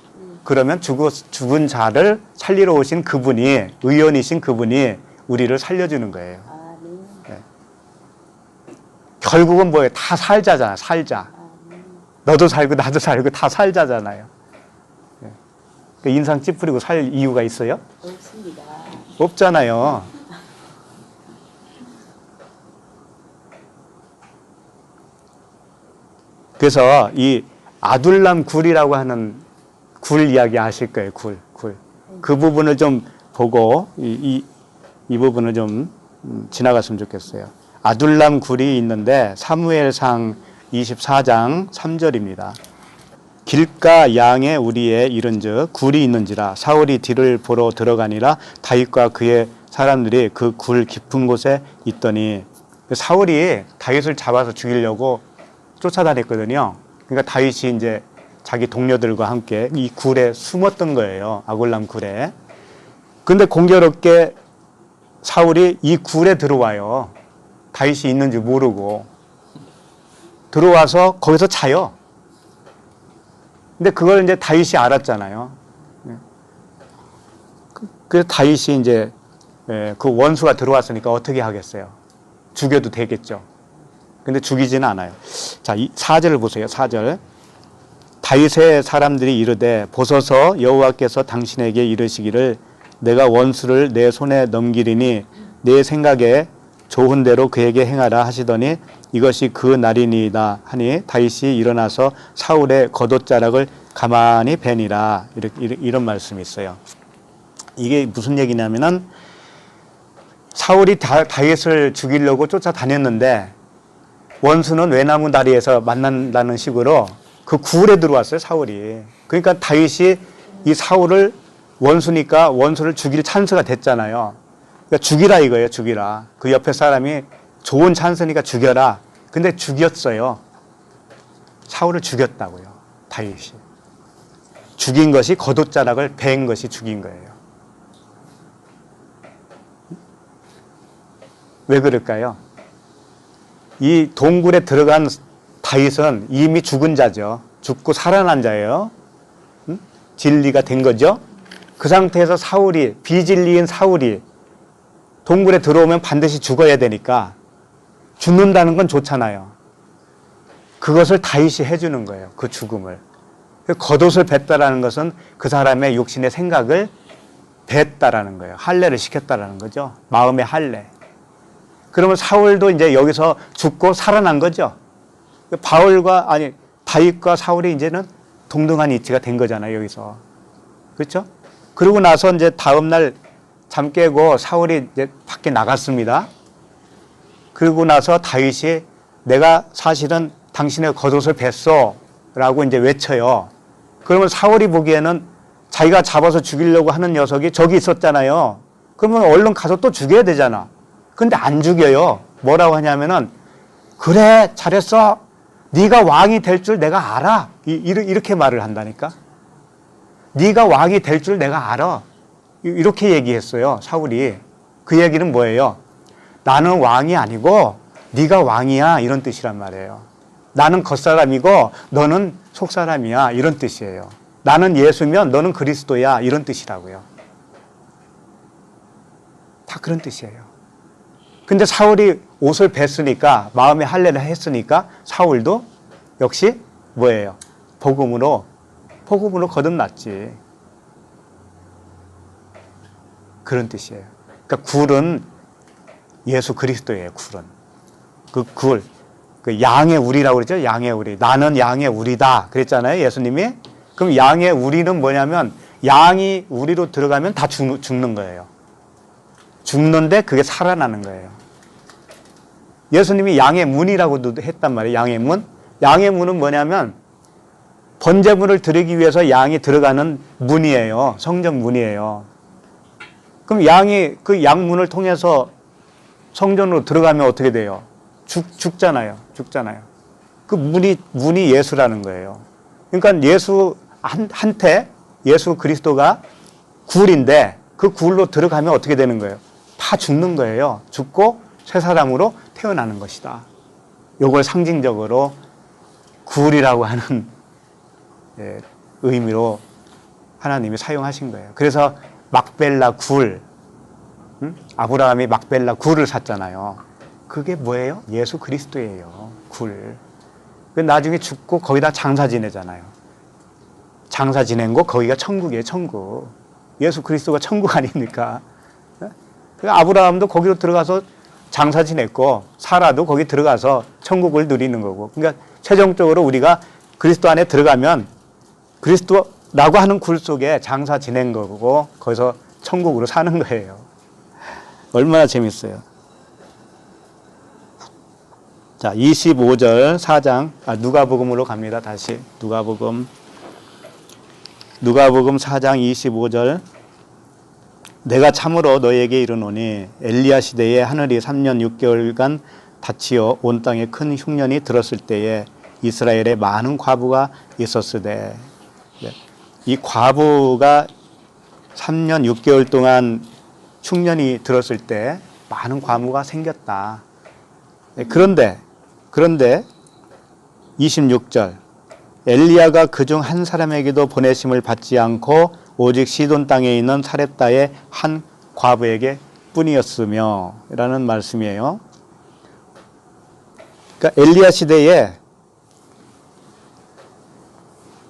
그러면 죽은 자를 살리러 오신 그분이, 의원이신 그분이 우리를 살려주는 거예요. 아, 네. 네. 결국은 뭐예요? 다 살자잖아, 살자. 너도 살고 나도 살고 다 살자잖아요. 네. 인상 찌푸리고 살 이유가 있어요? 없습니다. 없잖아요. 그래서 이 아둘람 굴이라고 하는 굴 이야기 아실 거예요. 굴. 그 부분을 좀 보고 이 부분을 좀 지나갔으면 좋겠어요. 아둘람 굴이 있는데 사무엘상 24장 3절입니다. 길가 양의 우리에 이른즉 굴이 있는지라 사울이 뒤를 보러 들어가니라 다윗과 그의 사람들이 그 굴 깊은 곳에 있더니 사울이 다윗을 잡아서 죽이려고 쫓아다녔거든요. 그러니까 다윗이 이제 자기 동료들과 함께 이 굴에 숨었던 거예요. 아둘람 굴에. 근데 공교롭게 사울이 이 굴에 들어와요. 다윗이 있는지 모르고. 들어와서 거기서 자요. 근데 그걸 이제 다윗이 알았잖아요. 그래서 다윗이 이제 그 원수가 들어왔으니까 어떻게 하겠어요? 죽여도 되겠죠. 근데 죽이지는 않아요. 자, 이 4절을 보세요. 4절. 다윗의 사람들이 이르되 보소서 여호와께서 당신에게 이르시기를 내가 원수를 내 손에 넘기리니 내 생각에 좋은 대로 그에게 행하라 하시더니 이것이 그 날이니이다 하니 다윗이 일어나서 사울의 겉옷자락을 가만히 베니라 이런 말씀이 있어요. 이게 무슨 얘기냐면은 사울이 다윗을 죽이려고 쫓아다녔는데 원수는 외나무 다리에서 만난다는 식으로 그 굴에 들어왔어요, 사울이. 그러니까 다윗이 이 사울을 원수니까 원수를 죽일 찬스가 됐잖아요. 그러니까 죽이라 이거예요, 죽이라. 그 옆에 사람이 좋은 찬스니까 죽여라. 근데 죽였어요. 사울을 죽였다고요, 다윗이. 죽인 것이 겉옷자락을 베인 것이 죽인 거예요. 왜 그럴까요? 이 동굴에 들어간 다윗은 이미 죽은 자죠. 죽고 살아난 자예요. 진리가 된 거죠. 그 상태에서 사울이, 비진리인 사울이 동굴에 들어오면 반드시 죽어야 되니까 죽는다는 건 좋잖아요. 그것을 다윗이 해주는 거예요. 그 죽음을. 겉옷을 뱉다라는 것은 그 사람의 육신의 생각을 뱉다라는 거예요. 할례를 시켰다라는 거죠. 마음의 할례. 그러면 사울도 이제 여기서 죽고 살아난 거죠. 다윗과 사울이 이제는 동등한 이치가 된 거잖아요, 여기서. 그렇죠? 그러고 나서 이제 다음날 잠 깨고 사울이 이제 밖에 나갔습니다. 그러고 나서 다윗이 내가 사실은 당신의 겉옷을 뱄어 라고 이제 외쳐요. 그러면 사울이 보기에는 자기가 잡아서 죽이려고 하는 녀석이 저기 있었잖아요. 그러면 얼른 가서 또 죽여야 되잖아. 근데 안 죽여요. 뭐라고 하냐면은 그래 잘했어. 네가 왕이 될 줄 내가 알아. 이렇게 말을 한다니까. 네가 왕이 될 줄 내가 알아. 이렇게 얘기했어요. 사울이. 그 얘기는 뭐예요? 나는 왕이 아니고 네가 왕이야 이런 뜻이란 말이에요. 나는 겉사람이고 너는 속사람이야 이런 뜻이에요. 나는 예수면 너는 그리스도야 이런 뜻이라고요. 다 그런 뜻이에요. 근데 사울이 옷을 뱄으니까 마음에 할례를 했으니까 사울도 역시 뭐예요? 복음으로 거듭났지. 그런 뜻이에요. 그러니까 굴은 예수 그리스도예요. 굴은. 그 굴. 그 양의 우리라고 그랬죠? 양의 우리. 나는 양의 우리다. 그랬잖아요. 예수님이. 그럼 양의 우리는 뭐냐면 양이 우리로 들어가면 다 죽는 거예요. 죽는데 그게 살아나는 거예요. 예수님이 양의 문이라고도 했단 말이에요. 양의 문. 양의 문은 뭐냐면 번제물을 드리기 위해서 양이 들어가는 문이에요. 성전 문이에요. 그럼 양이 그 양문을 통해서 성전으로 들어가면 어떻게 돼요? 죽잖아요. 그 문이 예수라는 거예요. 그러니까 예수 그리스도가 굴인데 그 굴로 들어가면 어떻게 되는 거예요? 다 죽는 거예요. 죽고 새 사람으로 태어나는 것이다. 이걸 상징적으로 굴이라고 하는 의미로 하나님이 사용하신 거예요. 그래서 막벨라 굴, 아브라함이 막벨라 굴을 샀잖아요. 그게 뭐예요? 예수 그리스도예요. 굴. 나중에 죽고 거기다 장사 지내잖아요. 장사 지낸 거 거기가 천국이에요. 천국. 예수 그리스도가 천국 아닙니까? 아브라함도 거기로 들어가서 장사 지냈고 사라도 거기 들어가서 천국을 누리는 거고. 그러니까 최종적으로 우리가 그리스도 안에 들어가면 그리스도라고 하는 굴 속에 장사 지낸 거고 거기서 천국으로 사는 거예요. 얼마나 재밌어요. 자, 25절 4장 누가복음으로 갑니다. 다시 누가복음 4장 25절 내가 참으로 너에게 이르노니 엘리야 시대에 하늘이 3년 6개월간 닫히어 온 땅에 큰 흉년이 들었을 때에 이스라엘에 많은 과부가 있었으되 이 과부가 3년 6개월 동안 흉년이 들었을 때 많은 과부가 생겼다. 그런데 26절 엘리야가 그중 한 사람에게도 보내심을 받지 않고 오직 시돈 땅에 있는 사렙다의 한 과부에게 뿐이었으며 라는 말씀이에요. 그러니까 엘리야 시대에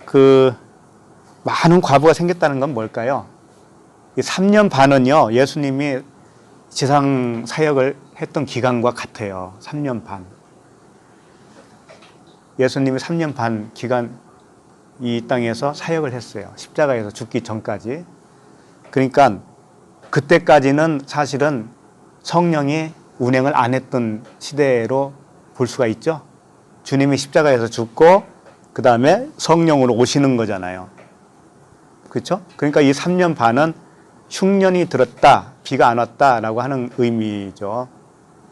그 많은 과부가 생겼다는 건 뭘까요? 이 3년 반은요 예수님이 지상 사역을 했던 기간과 같아요. 3년 반. 예수님이 3년 반 기간 이 땅에서 사역을 했어요. 십자가에서 죽기 전까지. 그러니까 그때까지는 사실은 성령이 운행을 안 했던 시대로 볼 수가 있죠. 주님이 십자가에서 죽고 그 다음에 성령으로 오시는 거잖아요. 그렇죠? 그러니까 이 3년 반은 흉년이 들었다, 비가 안 왔다라고 하는 의미죠.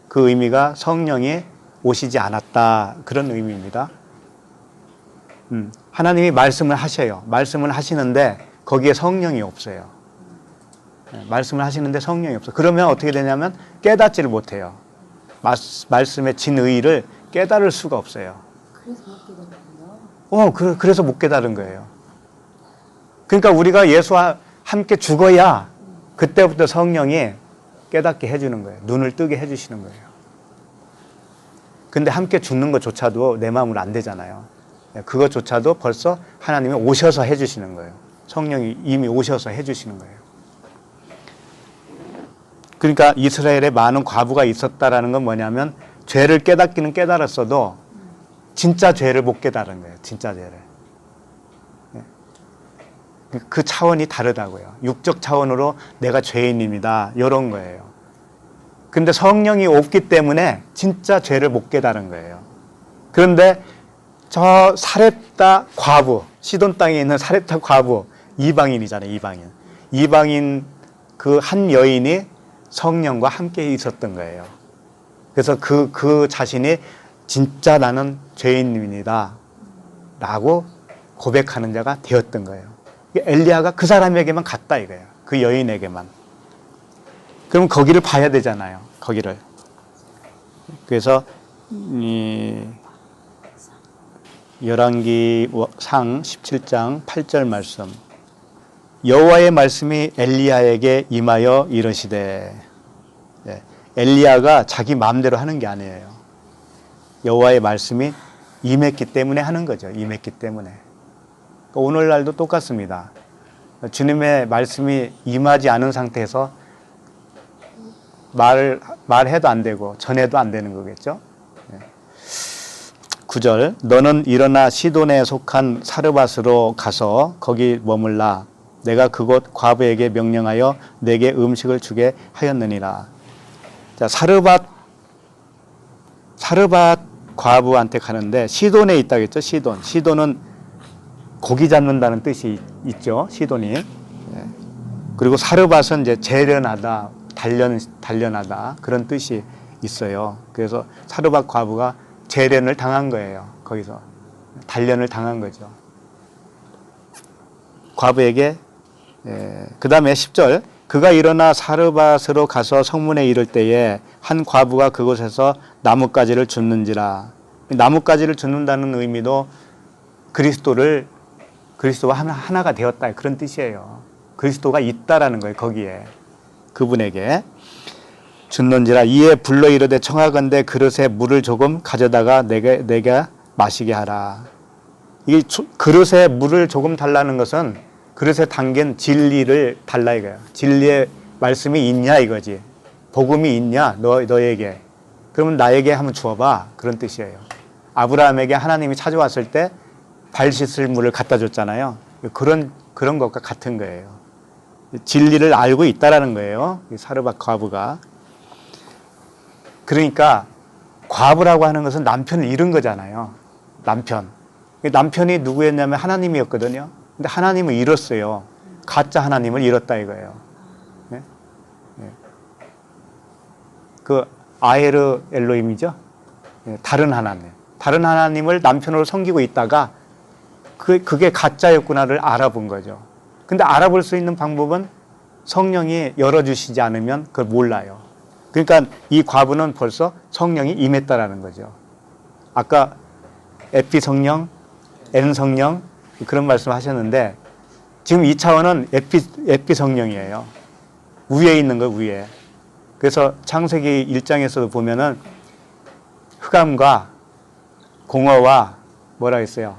그 의미가 성령이 오시지 않았다 그런 의미입니다. 하나님이 말씀을 하셔요. 말씀을 하시는데 거기에 성령이 없어요. 말씀을 하시는데 성령이 없어요. 그러면 어떻게 되냐면 깨닫지를 못해요. 말씀의 진의를 깨달을 수가 없어요. 그래서 못 깨달았군요. 그래서 못 깨달은 거예요. 그러니까 우리가 예수와 함께 죽어야 그때부터 성령이 깨닫게 해주는 거예요. 눈을 뜨게 해주시는 거예요. 근데 함께 죽는 것조차도 내 마음으로 안 되잖아요. 그것조차도 벌써 하나님이 오셔서 해주시는 거예요. 성령이 이미 오셔서 해주시는 거예요. 그러니까 이스라엘에 많은 과부가 있었다라는 건 뭐냐면 죄를 깨닫기는 깨달았어도 진짜 죄를 못 깨달은 거예요. 진짜 죄를. 그 차원이 다르다고요. 육적 차원으로 내가 죄인입니다. 이런 거예요. 근데 성령이 없기 때문에 진짜 죄를 못 깨달은 거예요. 그런데 저 사렙다 과부, 시돈 땅에 있는 사렙다 과부, 이방인이잖아요. 이방인 그 한 여인이 성령과 함께 있었던 거예요. 그래서 그 자신이 진짜 나는 죄인입니다 라고 고백하는 자가 되었던 거예요. 엘리야가 그 사람에게만 갔다 이거예요. 그 여인에게만. 그럼 거기를 봐야 되잖아요. 거기를. 그래서 열왕기상 17장 8절 말씀. 여호와의 말씀이 엘리야에게 임하여 이르시되. 엘리야가 자기 마음대로 하는 게 아니에요. 여호와의 말씀이 임했기 때문에 하는 거죠. 임했기 때문에. 오늘날도 똑같습니다. 주님의 말씀이 임하지 않은 상태에서 말해도 안 되고 전해도 안 되는 거겠죠. 9절 너는 일어나 시돈에 속한 사르밧으로 가서 거기 머물라. 내가 그곳 과부에게 명령하여 내게 음식을 주게 하였느니라. 자, 사르밧 과부한테 가는데 시돈에 있다겠죠. 시돈은 고기 잡는다는 뜻이 있죠. 시돈이. 그리고 사르밧은 이제 재련하다, 단련하다 그런 뜻이 있어요. 그래서 사르밧 과부가 재련을 당한 거예요. 거기서 단련을 당한 거죠. 과부에게 그 다음에 10절 그가 일어나 사르밧으로 가서 성문에 이를 때에 한 과부가 그곳에서 나뭇가지를 줍는지라. 나뭇가지를 줍는다는 의미도 그리스도와 하나가 되었다 그런 뜻이에요. 그리스도가 있다라는 거예요. 거기에 그분에게 줍는지라. 이에 불러 이르되 청하건대 그릇에 물을 조금 가져다가 내가 마시게 하라. 이 그릇에 물을 조금 달라는 것은 그릇에 담긴 진리를 달라 이거예요. 진리의 말씀이 있냐 이거지. 복음이 있냐 너에게. 그러면 나에게 한번 주어봐. 그런 뜻이에요. 아브라함에게 하나님이 찾아왔을 때 발 씻을 물을 갖다 줬잖아요. 그런 것과 같은 거예요. 진리를 알고 있다라는 거예요. 사르밧 과부가. 그러니까 과부라고 하는 것은 남편을 잃은 거잖아요. 남편이 누구였냐면 하나님이었거든요. 근데 하나님을 잃었어요. 가짜 하나님을 잃었다 이거예요. 네? 네. 그 아에르 엘로힘이죠. 네. 다른 하나님을 남편으로 섬기고 있다가 그게 가짜였구나를 알아본 거죠. 근데 알아볼 수 있는 방법은 성령이 열어주시지 않으면 그걸 몰라요. 그러니까 이 과부는 벌써 성령이 임했다라는 거죠. 아까 에피 성령, N 성령 그런 말씀 하셨는데 지금 이 차원은 에피 성령이에요. 위에 있는 거 위에. 그래서 창세기 1장에서도 보면은 흑암과 공허와 뭐라 했어요?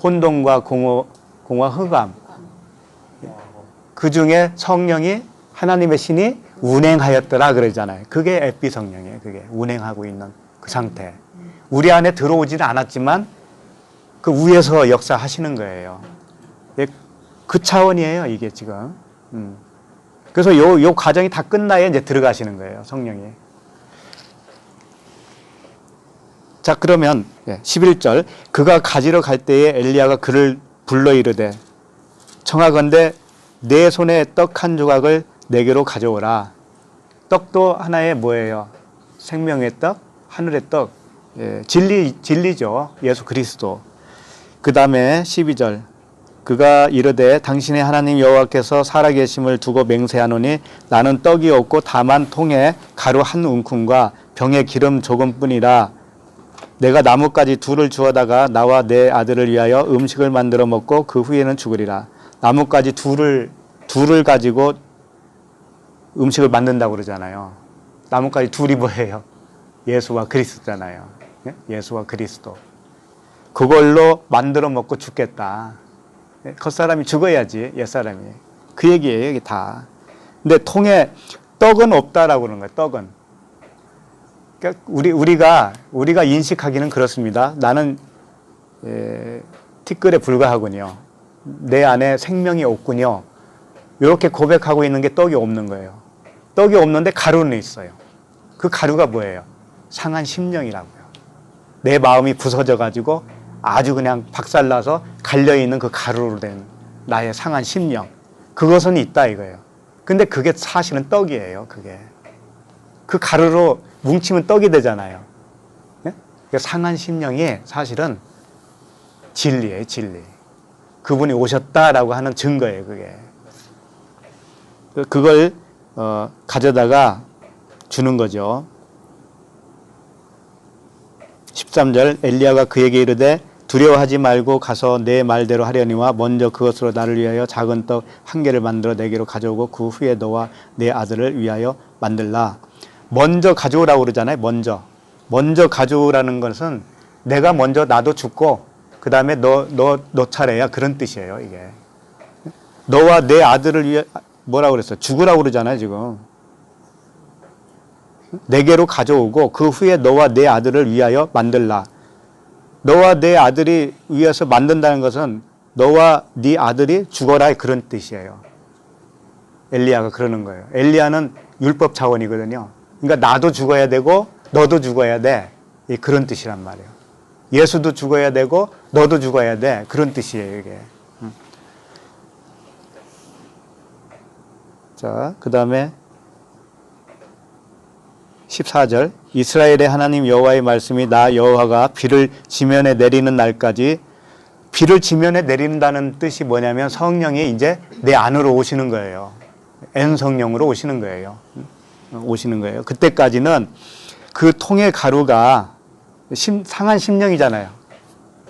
혼돈과 공허 흑암. 그 중에 성령이 하나님의 신이 운행하였더라 그러잖아요. 그게 에피 성령이에요. 그게 운행하고 있는 그 상태. 우리 안에 들어오지는 않았지만 그 위에서 역사하시는 거예요. 그 차원이에요. 이게 지금. 그래서 요 과정이 다 끝나야 이제 들어가시는 거예요. 성령이. 자, 그러면 11절 그가 가지러 갈 때에 엘리야가 그를 불러 이르되 청하건대 내 손에 떡 한 조각을 내게로 가져오라. 떡도 하나의 뭐예요? 생명의 떡, 하늘의 떡, 진리죠. 예수 그리스도. 그 다음에 12절 그가 이르되 당신의 하나님 여호와께서 살아계심을 두고 맹세하노니 나는 떡이 없고 다만 통에 가루 한 움큼과 병에 기름 조금뿐이라. 내가 나뭇가지 둘을 주워다가 나와 내 아들을 위하여 음식을 만들어 먹고 그 후에는 죽으리라. 나뭇가지 둘을 가지고 음식을 만든다고 그러잖아요. 나뭇가지 둘이 뭐예요? 예수와 그리스도잖아요. 예수와 그리스도. 그걸로 만들어 먹고 죽겠다. 겉사람이 죽어야지 옛사람이. 그 얘기예요 이게 다. 근데 통에 떡은 없다라고 그러는 거예요. 떡은. 그러니까 우리가 인식하기는 그렇습니다. 나는 티끌에 불과하군요. 내 안에 생명이 없군요. 이렇게 고백하고 있는 게 떡이 없는 거예요. 떡이 없는데 가루는 있어요. 그 가루가 뭐예요? 상한 심령이라고요. 내 마음이 부서져 가지고 아주 그냥 박살나서 갈려있는 그 가루로 된 나의 상한 심령. 그것은 있다 이거예요. 근데 그게 사실은 떡이에요. 그게. 그 가루로 뭉치면 떡이 되잖아요. 예? 그 상한 심령이 사실은 진리예요. 진리. 그분이 오셨다라고 하는 증거예요. 그게. 그걸 가져다가 주는 거죠. 13절 엘리야가 그에게 이르되 두려워하지 말고 가서 내 말대로 하려니와 먼저 그것으로 나를 위하여 작은 떡 한 개를 만들어 내게로 가져오고 그 후에 너와 내 아들을 위하여 만들라. 먼저 가져오라고 그러잖아요. 먼저 가져오라는 것은 내가 먼저 나도 죽고 그 다음에 너 차례야 그런 뜻이에요. 이게 너와 내 아들을 위해 뭐라고 그랬어요? 죽으라고 그러잖아요. 지금 내게로 가져오고 그 후에 너와 내 아들을 위하여 만들라. 너와 내 아들이 위해서 만든다는 것은 너와 네 아들이 죽어라 그런 뜻이에요. 엘리야가 그러는 거예요. 엘리야는 율법 차원이거든요. 그러니까 나도 죽어야 되고 너도 죽어야 돼. 그런 뜻이란 말이에요. 예수도 죽어야 되고 너도 죽어야 돼. 그런 뜻이에요. 이게. 자, 그 다음에 14절 이스라엘의 하나님 여호와의 말씀이 나 여호와가 비를 지면에 내리는 날까지. 비를 지면에 내린다는 뜻이 뭐냐면 성령이 이제 내 안으로 오시는 거예요. N성령으로 오시는 거예요. 오시는 거예요. 그때까지는 그 통의 가루가 상한 심령이잖아요.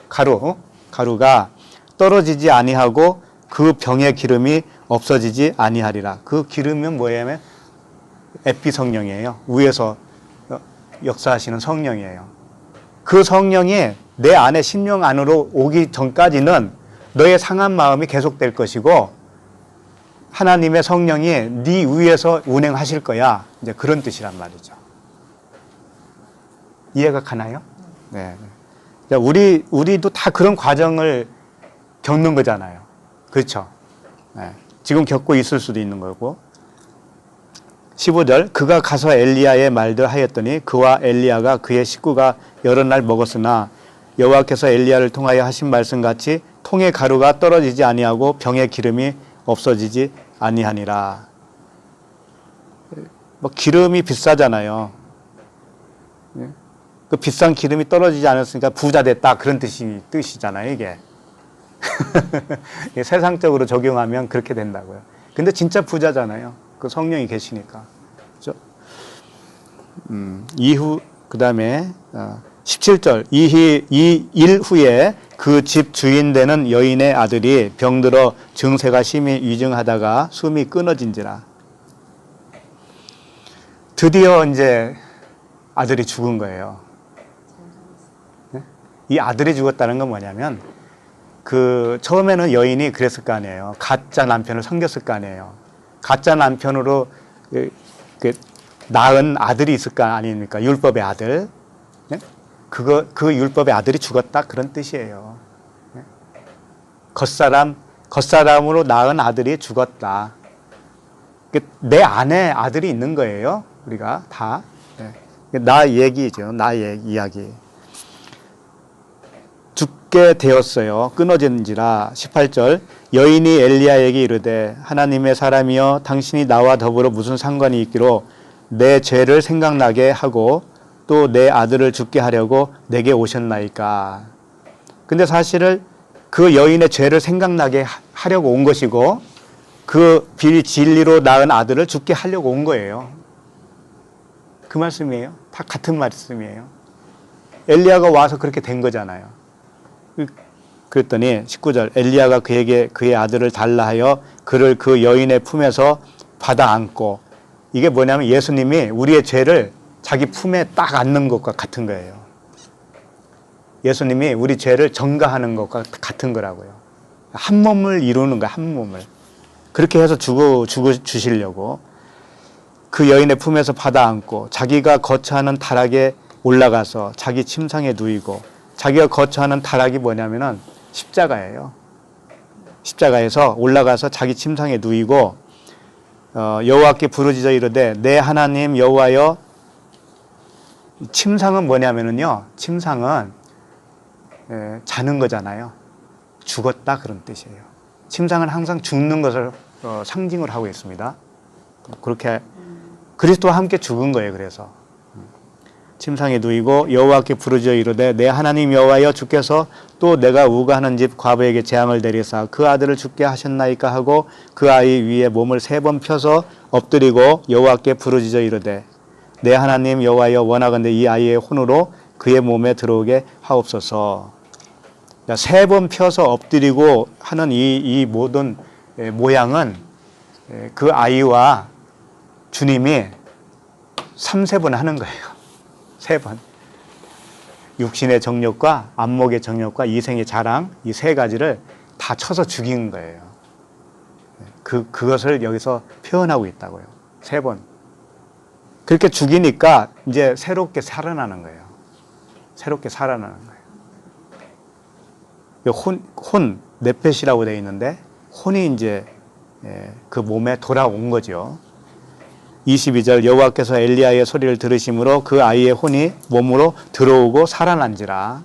가루가 떨어지지 아니하고 그 병의 기름이 없어지지 아니하리라. 그 기름은 뭐냐면 에피 성령이에요. 위에서 역사하시는 성령이에요. 그 성령이 내 안에 심령 안으로 오기 전까지는 너의 상한 마음이 계속될 것이고 하나님의 성령이 네 위에서 운행하실 거야. 이제 그런 뜻이란 말이죠. 이해가 가나요? 네. 우리도 다 그런 과정을 겪는 거잖아요. 그렇죠? 네. 지금 겪고 있을 수도 있는 거고. 15절 그가 가서 엘리야의 말들 하였더니 그와 엘리야가 그의 식구가 여러 날 먹었으나 여호와께서 엘리야를 통하여 하신 말씀같이 통의 가루가 떨어지지 아니하고 병의 기름이 없어지지 아니하니라. 뭐 기름이 비싸잖아요. 그 비싼 기름이 떨어지지 않았으니까 부자 됐다 그런 뜻이잖아요. 이게 세상적으로 적용하면 그렇게 된다고요. 근데 진짜 부자잖아요. 그 성령이 계시니까. 그렇죠? 이후 그 다음에 17절 이 일 후에 그 집 주인 되는 여인의 아들이 병들어 증세가 심히 위중하다가 숨이 끊어진지라. 드디어 이제 아들이 죽은 거예요. 이 아들이 죽었다는 건 뭐냐면 처음에는 여인이 그랬을 거 아니에요. 가짜 남편을 섬겼을 거 아니에요. 가짜 남편으로 낳은 아들이 있을 거 아닙니까? 율법의 아들. 그 율법의 아들이 죽었다 그런 뜻이에요. 겉사람으로 낳은 아들이 죽었다. 내 안에 아들이 있는 거예요. 우리가 다. 나 얘기죠. 나 이야기. 죽게 되었어요. 끊어진지라. 18절 여인이 엘리야에게 이르되 하나님의 사람이여 당신이 나와 더불어 무슨 상관이 있기로 내 죄를 생각나게 하고 또 내 아들을 죽게 하려고 내게 오셨나이까. 근데 사실은 그 여인의 죄를 생각나게 하려고 온 것이고 그 진리로 낳은 아들을 죽게 하려고 온 거예요. 그 말씀이에요. 다 같은 말씀이에요. 엘리야가 와서 그렇게 된 거잖아요. 그랬더니 19절 엘리야가 그에게 그의 아들을 달라 하여 그를 그 여인의 품에서 받아 안고. 이게 뭐냐면 예수님이 우리의 죄를 자기 품에 딱 안는 것과 같은 거예요. 예수님이 우리 죄를 전가하는 것과 같은 거라고요. 한 몸을 이루는 거야. 한 몸을. 그렇게 해서 주시려고 그 여인의 품에서 받아 안고 자기가 거처하는 타락에 올라가서 자기 침상에 누이고. 자기가 거처하는 타락이 뭐냐면은 십자가예요. 십자가에서 올라가서 자기 침상에 누이고 여호와께 부르짖어 이르되 내 하나님 여호와여. 침상은 뭐냐면은요. 침상은 자는 거잖아요. 죽었다 그런 뜻이에요. 침상은 항상 죽는 것을 상징을 하고 있습니다. 그렇게 그리스도와 함께 죽은 거예요. 그래서 침상에 누이고 여호와께 부르짖어 이르되 내 하나님 여호와여 주께서 또 내가 우가하는 집 과부에게 재앙을 내리사 그 아들을 죽게 하셨나이까 하고 그 아이 위에 몸을 3번 펴서 엎드리고 여호와께 부르짖어 이르되 내 하나님 여호와여 원하건대 이 아이의 혼으로 그의 몸에 들어오게 하옵소서. 3번 펴서 엎드리고 하는 이 모든 모양은 그 아이와 주님이 3-4번 하는 거예요. 3번. 육신의 정욕과 안목의 정욕과 이생의 자랑 이 3가지를 다 쳐서 죽인 거예요. 그것을 여기서 표현하고 있다고요. 3번. 그렇게 죽이니까 이제 새롭게 살아나는 거예요. 새롭게 살아나는 거예요. 혼, 네펫이라고 되어 있는데 혼이 이제 그 몸에 돌아온 거죠. 22절 여호와께서 엘리야의 소리를 들으심으로 그 아이의 혼이 몸으로 들어오고 살아난지라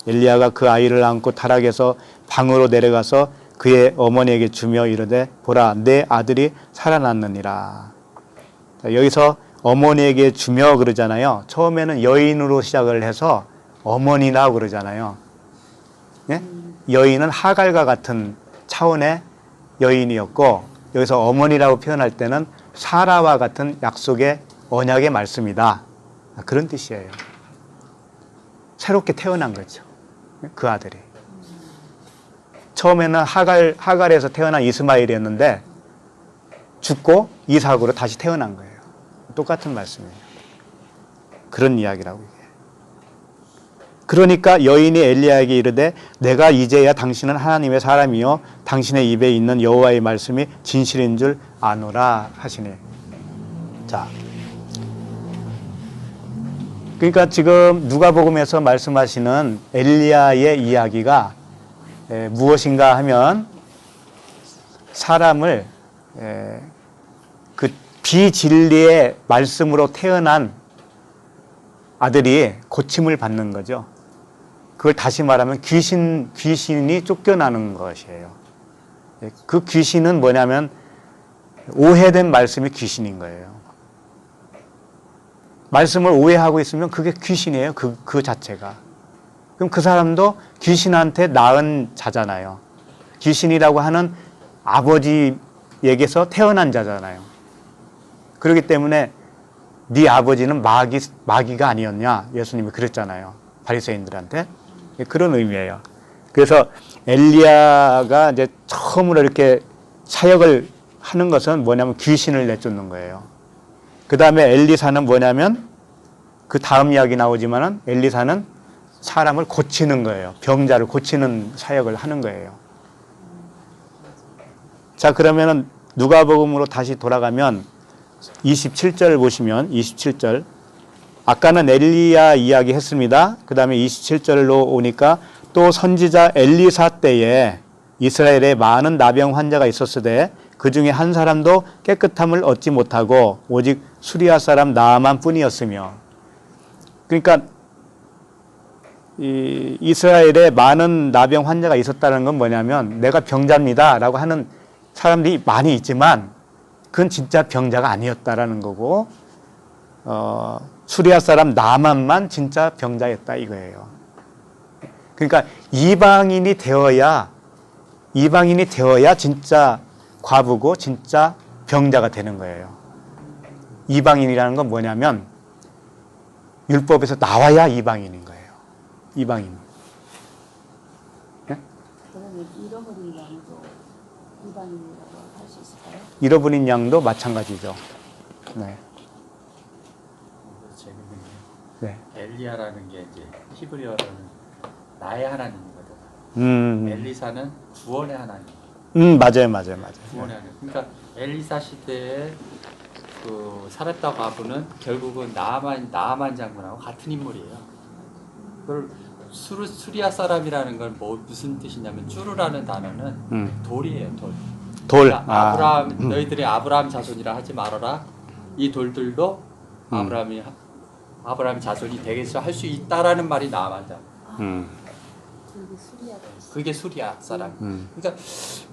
엘리야가 그 아이를 안고 타락해서 방으로 내려가서 그의 어머니에게 주며 이르되 보라 내 아들이 살아났느니라. 자, 여기서 어머니에게 주며 그러잖아요. 처음에는 여인으로 시작을 해서 어머니라고 그러잖아요. 예? 여인은 하갈과 같은 차원의 여인이었고 여기서 어머니라고 표현할 때는 사라와 같은 약속의 언약의 말씀이다. 그런 뜻이에요. 새롭게 태어난 거죠. 그 아들이. 처음에는 하갈에서 태어난 이스마엘이었는데 죽고 이삭으로 다시 태어난 거예요. 똑같은 말씀이에요. 그런 이야기라고 이게. 그러니까 여인이 엘리야에게 이르되 내가 이제야 당신은 하나님의 사람이요 당신의 입에 있는 여호와의 말씀이 진실인 줄 아노라 하시니. 자, 그러니까 지금 누가복음에서 말씀하시는 엘리야의 이야기가 무엇인가 하면 사람을 그 비진리의 말씀으로 태어난 아들이 고침을 받는 거죠. 그걸 다시 말하면 귀신이 쫓겨나는 것이에요. 그 귀신은 뭐냐면 오해된 말씀이 귀신인 거예요. 말씀을 오해하고 있으면 그게 귀신이에요. 그 자체가. 그럼 그 사람도 귀신한테 낳은 자잖아요. 귀신이라고 하는 아버지에게서 태어난 자잖아요. 그렇기 때문에 네 아버지는 마귀가 아니었냐? 예수님이 그랬잖아요. 바리새인들한테. 그런 의미예요. 그래서 엘리야가 이제 처음으로 이렇게 사역을 하는 것은 뭐냐면 귀신을 내쫓는 거예요. 그 다음에 엘리사는 뭐냐면 그 다음 이야기 나오지만은 엘리사는 사람을 고치는 거예요. 병자를 고치는 사역을 하는 거예요. 자, 그러면은 누가복음으로 다시 돌아가면 27절 보시면 27절 아까는 엘리야 이야기 했습니다. 그 다음에 27절로 오니까 또 선지자 엘리사 때에 이스라엘에 많은 나병 환자가 있었으되 그 중에 한 사람도 깨끗함을 얻지 못하고 오직 수리아 사람 나아만 뿐이었으며. 그러니까 이스라엘에 많은 나병 환자가 있었다는 건 뭐냐면 내가 병자입니다 라고 하는 사람들이 많이 있지만 그건 진짜 병자가 아니었다라는 거고 수리아 사람 나만만 진짜 병자였다 이거예요. 그러니까 이방인이 되어야 진짜 과부고 진짜 병자가 되는 거예요. 이방인이라는 건 뭐냐면 율법에서 나와야 이방인인 거예요. 이방인. 네? 그러면 잃어버린 양도 이방인이라고 할 수 있을까요? 잃어버린 양도 마찬가지죠. 네. 재밌는 게 네. 엘리야라는 게 이제 히브리어로는 나의 하나님이거든. 엘리사는 구원의 하나님. 맞아요. 구원의 하나님. 그러니까 엘리사 시대에 그 사렙다 과부는 결국은 나아만 장군하고 같은 인물이에요. 그걸 수리아 사람이라는 건 무슨 뜻이냐면 쭈르라는 단어는 돌이에요. 돌. 그러니까 아브라함 너희들이 아브라함 자손이라 하지 말아라. 이 돌들도 아브라함 자손이 되겠어 할 수 있다라는 말이 나아만 장군. 그게 수리아가 있어. 그게 수리아 사람. 그러니까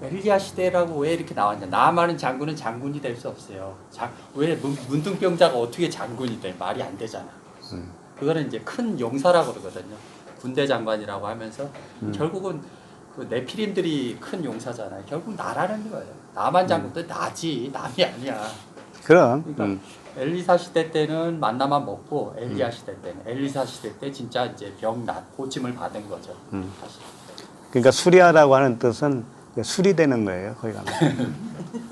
엘리야 시대라고 왜 이렇게 나왔냐? 나아만은 장군은 장군이 될 수 없어요. 왜 문둥병자가 어떻게 장군이 돼? 말이 안 되잖아. 그거는 이제 큰 용사라고 그러거든요. 군대 장관이라고 하면서 결국은 그 네피림들이 큰 용사잖아요. 결국 나라는 거예요. 나만 장군도 나지 남이 아니야. 그럼. 그러니까 엘리사 시대 때는 만나만 먹고 엘리야 시대 때는 엘리사 시대 때 진짜 이제 병난 고침을 받은 거죠. 사실. 그러니까 수리하라고 하는 뜻은 수리되는 거예요. 거기 가면.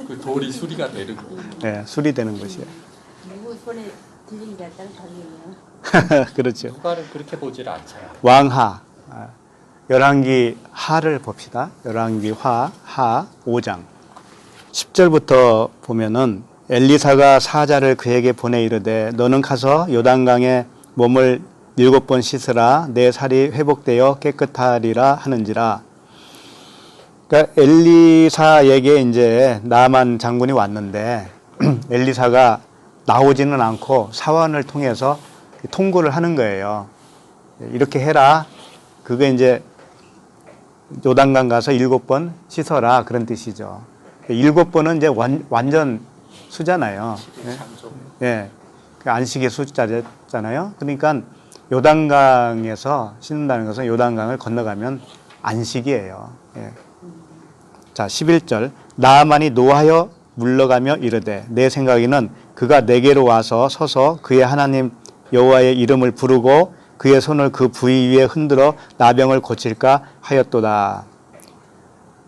그 돌이 수리가 되는 거예요. 네, 수리되는 것이에요. 누구 손에 들린 게 따라 다르네요. 그렇죠. 효과를 그렇게 보질 않잖아요. 왕하. 열왕기 하를 봅시다. 열왕기 하 5장. 10절부터 보면은 엘리사가 사자를 그에게 보내 이르되 너는 가서 요단강에 몸을 7번 씻으라 내 살이 회복되어 깨끗하리라 하는지라. 그러니까 엘리사에게 이제 나만 장군이 왔는데 엘리사가 나오지는 않고 사원을 통해서 통고를 하는 거예요. 이렇게 해라. 그게 이제 요단강 가서 7번 씻어라 그런 뜻이죠. 7번은 이제 완전 수잖아요. 예. 그 안식의 숫자잖아요. 그러니까 요단강에서 씻는다는 것은 요단강을 건너가면 안식이에요. 예. 자, 11절. 나아만이 노하여 물러가며 이르되 내 생각에는 그가 내게로 와서 서서 그의 하나님 여호와의 이름을 부르고 그의 손을 그 부위 위에 흔들어 나병을 고칠까 하였도다.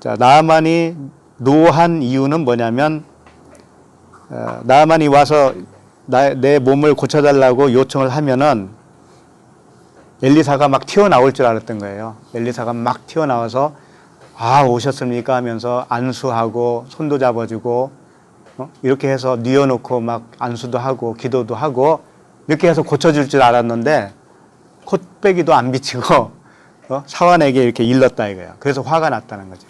자, 나아만이 노한 이유는 뭐냐면 나아만이 와서 내 몸을 고쳐달라고 요청을 하면은 엘리사가 막 튀어나올 줄 알았던 거예요. 엘리사가 막 튀어나와서 오셨습니까 하면서 안수하고 손도 잡아주고 이렇게 해서 뉘어놓고 막 안수도 하고 기도도 하고 이렇게 해서 고쳐줄 줄 알았는데 콧배기도 안 비치고 사환에게 이렇게 일렀다 이거예요. 그래서 화가 났다는 거죠.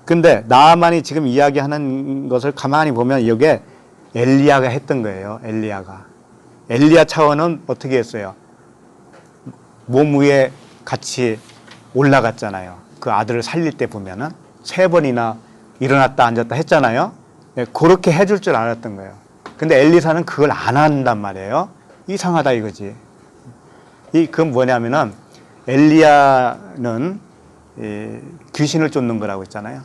근데 나아만이 지금 이야기하는 것을 가만히 보면 이게 엘리야가 했던 거예요. 엘리야 차원은 어떻게 했어요? 몸 위에 같이 올라갔잖아요. 그 아들을 살릴 때 보면은 3번이나 일어났다 앉았다 했잖아요. 네, 그렇게 해줄 줄 알았던 거예요. 근데 엘리사는 그걸 안 한단 말이에요. 이상하다 이거지. 그건 뭐냐면은 엘리야는 귀신을 쫓는 거라고 했잖아요.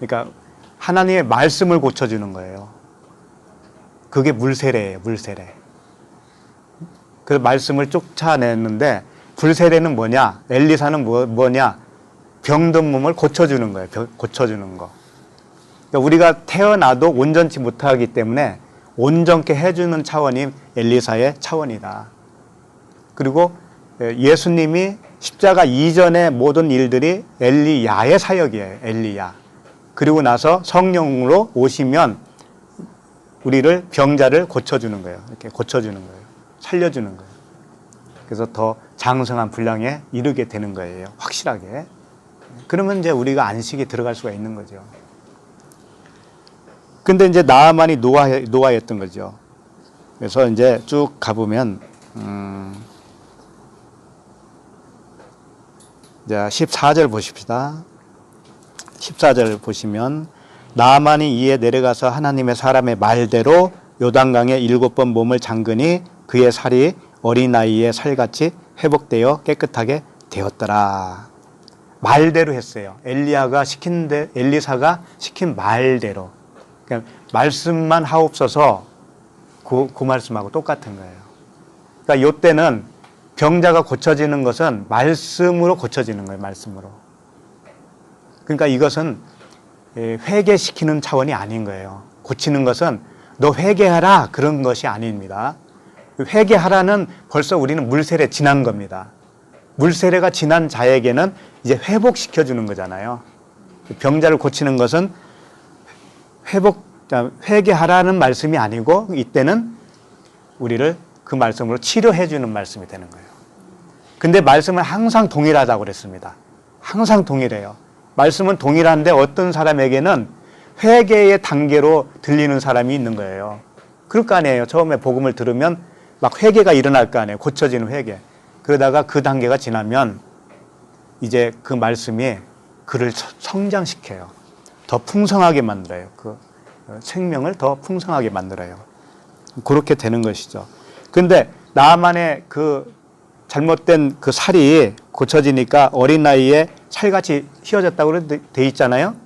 그러니까 하나님의 말씀을 고쳐주는 거예요. 그게 물세례예요. 물세례. 그 말씀을 쫓아냈는데 불세례는 뭐냐? 엘리사는 뭐냐? 병든 몸을 고쳐주는 거예요. 고쳐주는 거. 그러니까 우리가 태어나도 온전치 못하기 때문에 온전케 해주는 차원이 엘리사의 차원이다. 그리고 예수님이 십자가 이전의 모든 일들이 엘리야의 사역이에요. 엘리야. 그리고 나서 성령으로 오시면 우리를 병자를 고쳐주는 거예요. 이렇게 고쳐주는 거예요. 살려주는 거예요. 그래서 더 장성한 분량에 이르게 되는 거예요. 확실하게. 그러면 이제 우리가 안식에 들어갈 수가 있는 거죠. 근데 이제 나아만이 노아였던 거죠. 그래서 이제 쭉 가보면, 자, 14절 보십시다. 14절 보시면, 나아만이 이에 내려가서 하나님의 사람의 말대로 요단강에 7번 몸을 잠그니 그의 살이 어린아이의 살같이 회복되어 깨끗하게 되었더라. 말대로 했어요. 엘리사가 시킨 말대로. 그러니까 말씀만 하옵소서 그 말씀하고 똑같은 거예요. 그러니까 이때는 병자가 고쳐지는 것은 말씀으로 고쳐지는 거예요. 말씀으로. 그러니까 이것은 회개시키는 차원이 아닌 거예요. 고치는 것은 너 회개하라 그런 것이 아닙니다. 회개하라는 벌써 우리는 물세례 지난 겁니다. 물세례가 지난 자에게는 이제 회복시켜주는 거잖아요. 병자를 고치는 것은 회개하라는 말씀이 아니고 이때는 우리를 그 말씀으로 치료해주는 말씀이 되는 거예요. 근데 말씀은 항상 동일하다고 그랬습니다. 항상 동일해요. 말씀은 동일한데 어떤 사람에게는 회개의 단계로 들리는 사람이 있는 거예요. 그럴 거 아니에요. 처음에 복음을 들으면 막 회개가 일어날 거 아니에요. 고쳐지는 회개. 그러다가 그 단계가 지나면 이제 그 말씀이 그를 성장시켜요. 더 풍성하게 만들어요. 그 생명을 더 풍성하게 만들어요. 그렇게 되는 것이죠. 그런데 나만의 그 잘못된 그 살이 고쳐지니까 어린 나이에 살같이 휘어졌다고 돼 있잖아요.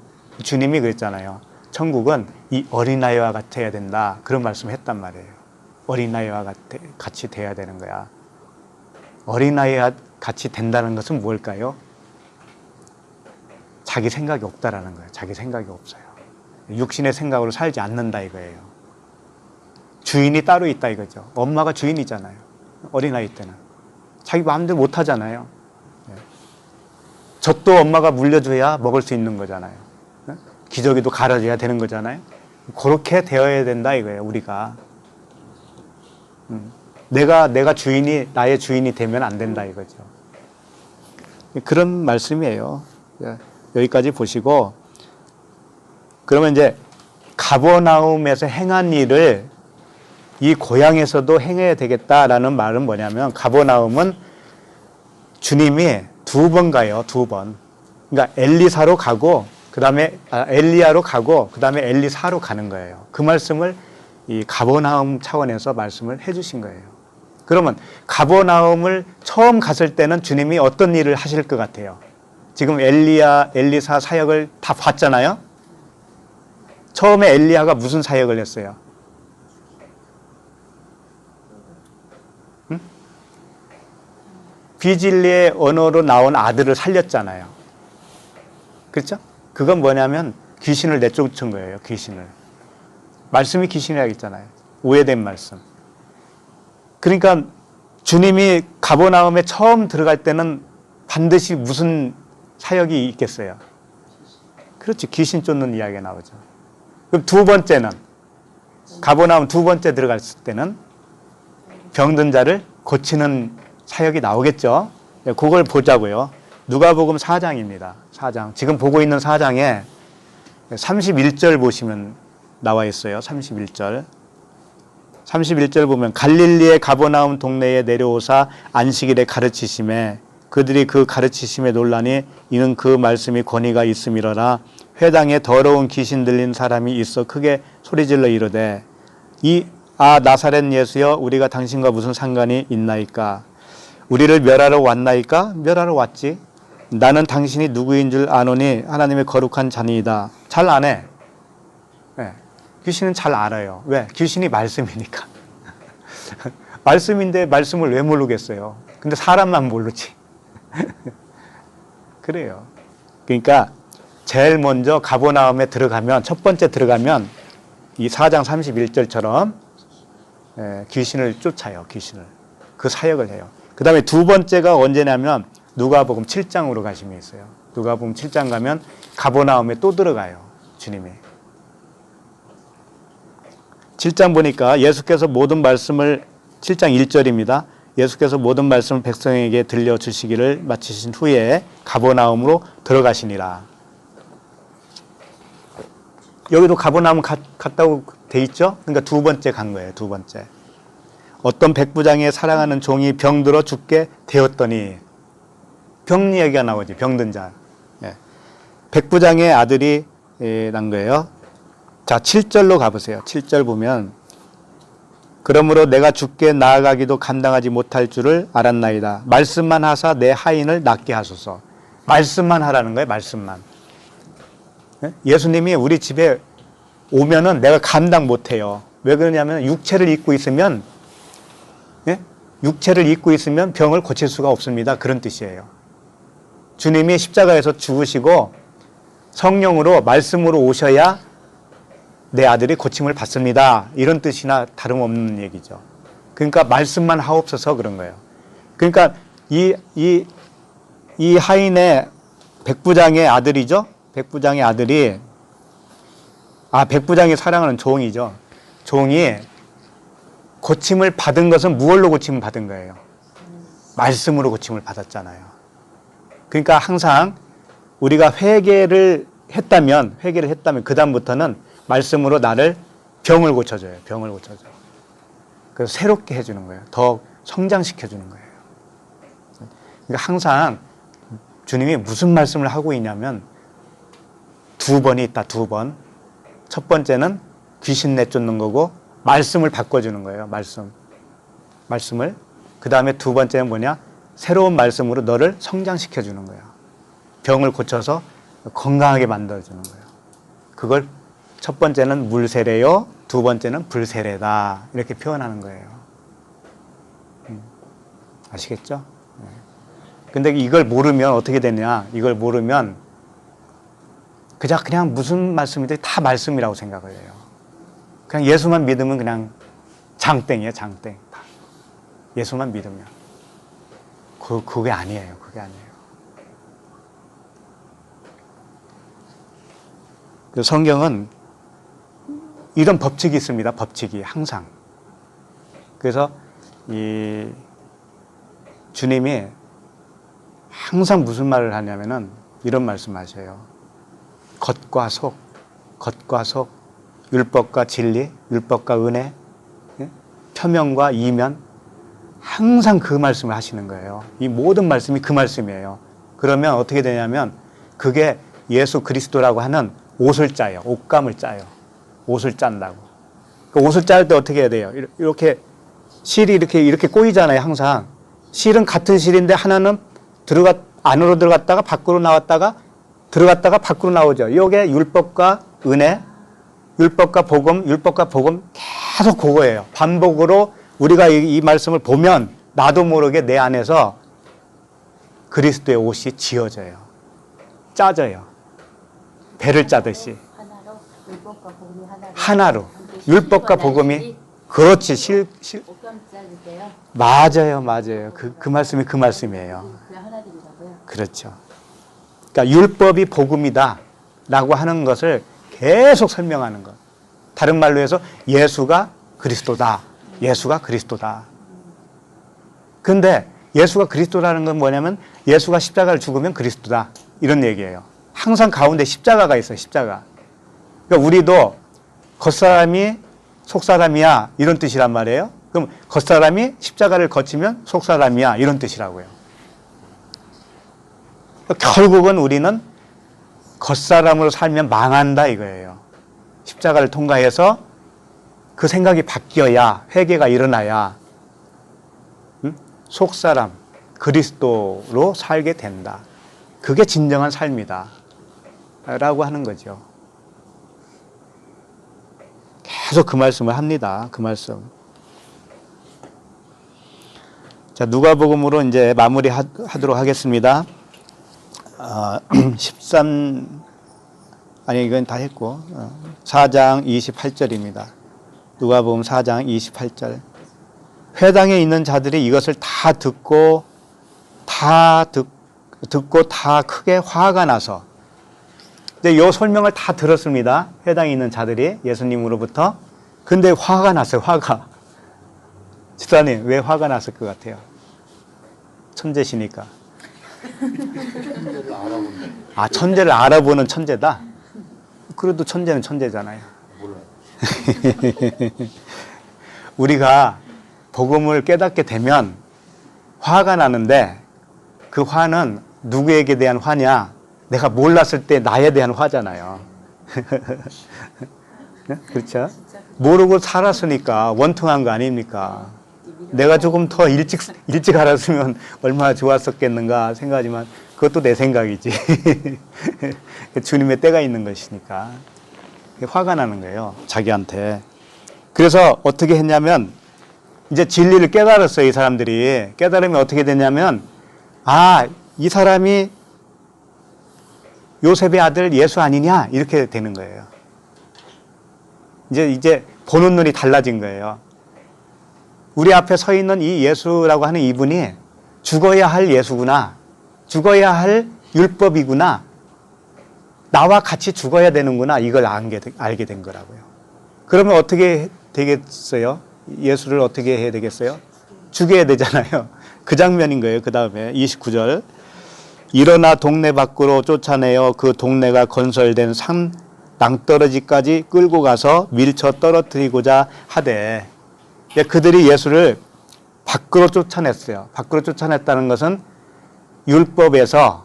주님이 그랬잖아요. 천국은 이 어린아이와 같아야 된다. 그런 말씀을 했단 말이에요. 어린아이와 같이 돼야 되는 거야. 어린아이와 같이 된다는 것은 뭘까요? 자기 생각이 없다라는 거예요. 자기 생각이 없어요. 육신의 생각으로 살지 않는다 이거예요. 주인이 따로 있다 이거죠. 엄마가 주인이잖아요. 어린아이 때는. 자기 마음대로 못 하잖아요. 젖도 엄마가 물려줘야 먹을 수 있는 거잖아요. 기저귀도 갈아줘야 되는 거잖아요. 그렇게 되어야 된다 이거예요. 우리가. 내가 주인이 나의 주인이 되면 안 된다 이거죠. 그런 말씀이에요. 여기까지 보시고 그러면 이제 가버나움에서 행한 일을 이 고향에서도 행해야 되겠다라는 말은 뭐냐면 가버나움은 주님이 2번 가요. 2번. 그러니까 엘리사로 가고 그다음에 엘리야로 가고 그다음에 엘리사로 가는 거예요. 그 말씀을 이 가버나움 차원에서 말씀을 해 주신 거예요. 그러면 가버나움을 처음 갔을 때는 주님이 어떤 일을 하실 것 같아요? 지금 엘리사 사역을 다 봤잖아요. 처음에 엘리야가 무슨 사역을 했어요? 비질리의 언어로 나온 아들을 살렸잖아요. 그렇죠? 그건 뭐냐면 귀신을 내쫓은 거예요. 귀신을. 말씀이 귀신이라고 했잖아요. 오해된 말씀. 그러니까 주님이 가버나움에 처음 들어갈 때는 반드시 무슨 사역이 있겠어요? 그렇지. 귀신 쫓는 이야기가 나오죠. 그럼 2번째는 가버나움 2번째 들어갔을 때는 병든 자를 고치는 사역이 나오겠죠. 그걸 보자고요. 누가복음 4장입니다. 4장. 지금 보고 있는 4장에 31절 보시면 나와 있어요. 31절. 31절 보면 갈릴리의 가버나움 동네에 내려오사 안식일에 가르치심에 그들이 그 가르치심에 놀라니 이는 그 말씀이 권위가 있음이로라. 회당에 더러운 귀신 들린 사람이 있어 크게 소리질러 이르되 나사렛 예수여 우리가 당신과 무슨 상관이 있나이까? 우리를 멸하러 왔나이까? 멸하러 왔지. 나는 당신이 누구인 줄 아노니 하나님의 거룩한 자니이다. 잘 아네. 네. 귀신은 잘 알아요. 왜? 귀신이 말씀이니까. 말씀인데 말씀을 왜 모르겠어요? 근데 사람만 모르지. 그래요. 그러니까 제일 먼저 가버나움에 들어가면 첫 번째 들어가면 이 4장 31절처럼 귀신을 쫓아요. 귀신을. 그 사역을 해요. 그 다음에 2번째가 언제냐면 누가복음 7장으로 가시면 있어요. 누가복음 7장 가면 가버나움에 또 들어가요. 주님이. 7장 보니까 예수께서 모든 말씀을 7장 1절입니다. 예수께서 모든 말씀을 백성에게 들려주시기를 마치신 후에 가버나움으로 들어가시니라. 여기도 가버나움 갔다고 돼 있죠? 그러니까 2번째 간 거예요. 2번째. 어떤 백부장의 사랑하는 종이 병들어 죽게 되었더니 병 이야기가 나오지. 병든 자. 백부장의 아들이 난 거예요. 자, 7절로 가보세요. 7절 보면 그러므로 내가 죽게 나아가기도 감당하지 못할 줄을 알았나이다. 말씀만 하사 내 하인을 낫게 하소서. 말씀만 하라는 거예요. 말씀만. 예수님이 우리 집에 오면은 내가 감당 못해요. 왜 그러냐면 육체를 입고 있으면 육체를 입고 있으면 병을 고칠 수가 없습니다. 그런 뜻이에요. 주님이 십자가에서 죽으시고 성령으로 말씀으로 오셔야 내 아들이 고침을 받습니다. 이런 뜻이나 다름없는 얘기죠. 그러니까 말씀만 하옵소서 그런 거예요. 그러니까 이 하인의 백부장의 아들이죠. 백부장의 아들이 백부장이 사랑하는 종이죠. 종이 고침을 받은 것은 무엇로 고침을 받은 거예요? 말씀으로 고침을 받았잖아요. 그러니까 항상 우리가 회개를 했다면 그 다음부터는 말씀으로 나를 병을 고쳐줘요. 병을 고쳐줘요. 그래서 새롭게 해주는 거예요. 더 성장시켜주는 거예요. 그러니까 항상 주님이 무슨 말씀을 하고 있냐면 두 번이 있다. 두 번. 첫 번째는 귀신 내쫓는 거고 말씀을 바꿔주는 거예요. 말씀을. 그 다음에 두 번째는 뭐냐? 새로운 말씀으로 너를 성장시켜주는 거예요. 병을 고쳐서 건강하게 만들어주는 거예요. 그걸 첫 번째는 물세례요, 두 번째는 불세례다. 이렇게 표현하는 거예요. 아시겠죠? 근데 이걸 모르면 어떻게 되냐? 이걸 모르면 그냥 무슨 말씀이든 다 말씀이라고 생각을 해요. 그냥 예수만 믿으면 그냥 장땡이에요, 장땡. 예수만 믿으면. 그게 아니에요. 그게 아니에요. 그 성경은 이런 법칙이 있습니다. 법칙이 항상. 그래서 이 주님이 항상 무슨 말을 하냐면은 이런 말씀하셔요. 겉과 속, 율법과 진리, 율법과 은혜, 표면과 이면, 항상 그 말씀을 하시는 거예요. 이 모든 말씀이 그 말씀이에요. 그러면 어떻게 되냐면 그게 예수 그리스도라고 하는 옷을 짜요. 옷감을 짜요. 옷을 짠다고. 그 옷을 짤 때 어떻게 해야 돼요? 이렇게 실이 이렇게 꼬이잖아요. 항상. 실은 같은 실인데 하나는 안으로 들어갔다가 밖으로 나왔다가 들어갔다가 밖으로 나오죠. 이게 율법과 은혜, 율법과 복음 계속 그거예요. 반복으로 우리가 이 말씀을 보면 나도 모르게 내 안에서 그리스도의 옷이 지어져요. 짜져요. 배를 짜듯이. 하나로 율법과 복음이 하나로. 율법과 복음이 그렇지. 옷감 짜줄 때요. 맞아요. 그 말씀이 그 말씀이에요. 그게 하나 되더라고요. 그렇죠. 그러니까 율법이 복음이다 라고 하는 것을 계속 설명하는 것. 다른 말로 해서 예수가 그리스도다. 예수가 그리스도다. 근데 예수가 그리스도라는 건 뭐냐면 예수가 십자가를 죽으면 그리스도다. 이런 얘기예요. 항상 가운데 십자가가 있어요. 십자가. 그러니까 우리도 겉사람이 속사람이야 이런 뜻이란 말이에요. 그럼 겉사람이 십자가를 거치면 속사람이야 이런 뜻이라고요. 결국은 우리는 겉사람으로 살면 망한다 이거예요. 십자가를 통과해서 그 생각이 바뀌어야 회개가 일어나야 속사람 그리스도로 살게 된다. 그게 진정한 삶이다 라고 하는 거죠. 계속 그 말씀을 합니다. 그 말씀. 자, 누가복음으로 이제 마무리하도록 하겠습니다. 이건 다 했고 4장 28절입니다. 누가복음 4장 28절. 회당에 있는 자들이 이것을 다 듣고 다 크게 화가 나서 이제 이 설명을 다 들었습니다. 회당에 있는 자들이 예수님으로부터. 근데 화가 났어요. 화가. 집사님 왜 화가 났을 것 같아요? 천재시니까. 천재를 알아보는 천재다? 그래도 천재는 천재잖아요. 우리가 복음을 깨닫게 되면 화가 나는데 그 화는 누구에게 대한 화냐? 내가 몰랐을 때 나에 대한 화잖아요. 그렇죠? 모르고 살았으니까 원통한 거 아닙니까? 내가 조금 더 일찍 알았으면 얼마나 좋았었겠는가 생각하지만 그것도 내 생각이지. 주님의 때가 있는 것이니까. 화가 나는 거예요. 자기한테. 그래서 어떻게 했냐면 이제 진리를 깨달았어요. 이 사람들이. 깨달으면 어떻게 됐냐면 이 사람이 요셉의 아들 예수 아니냐? 이렇게 되는 거예요. 이제 보는 눈이 달라진 거예요. 우리 앞에 서 있는 이 예수라고 하는 이분이 죽어야 할 예수구나. 죽어야 할 율법이구나. 나와 같이 죽어야 되는구나. 이걸 알게 된 거라고요. 그러면 어떻게 되겠어요? 예수를 어떻게 해야 되겠어요? 죽여야 되잖아요. 그 장면인 거예요. 그 다음에 29절. 일어나 동네 밖으로 쫓아내어 그 동네가 건설된 산 낭떠러지까지 끌고 가서 밀쳐 떨어뜨리고자 하되 그들이 예수를 밖으로 쫓아냈어요. 밖으로 쫓아냈다는 것은 율법에서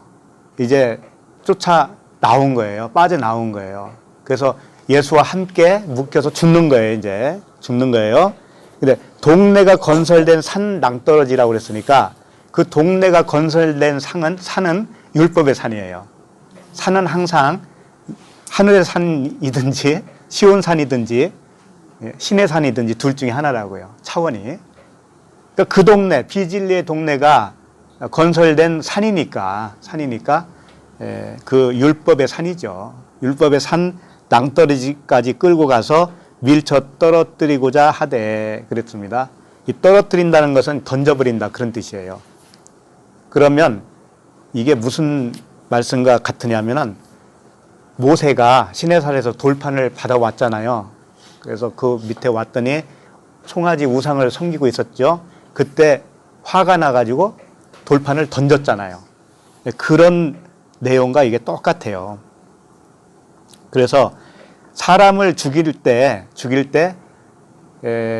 이제 쫓아 나온 거예요. 빠져나온 거예요. 그래서 예수와 함께 묶여서 죽는 거예요. 이제 죽는 거예요. 근데 동네가 건설된 산 낭떠러지라고 그랬으니까 그 동네가 건설된 산은 율법의 산이에요. 산은 항상 하늘의 산이든지 시온산이든지 신의 산이든지 둘 중에 하나라고요. 차원이. 그러니까 그 동네, 비진리의 동네가 건설된 산이니까 그 율법의 산이죠. 율법의 산 낭떠러지까지 끌고 가서 밀쳐 떨어뜨리고자 하되 그랬습니다. 이 떨어뜨린다는 것은 던져버린다 그런 뜻이에요. 그러면 이게 무슨 말씀과 같으냐면은 모세가 시내산에서 돌판을 받아왔잖아요. 그래서 그 밑에 왔더니 송아지 우상을 섬기고 있었죠. 그때 화가 나가지고 돌판을 던졌잖아요. 그런 내용과 이게 똑같아요. 그래서 사람을 죽일 때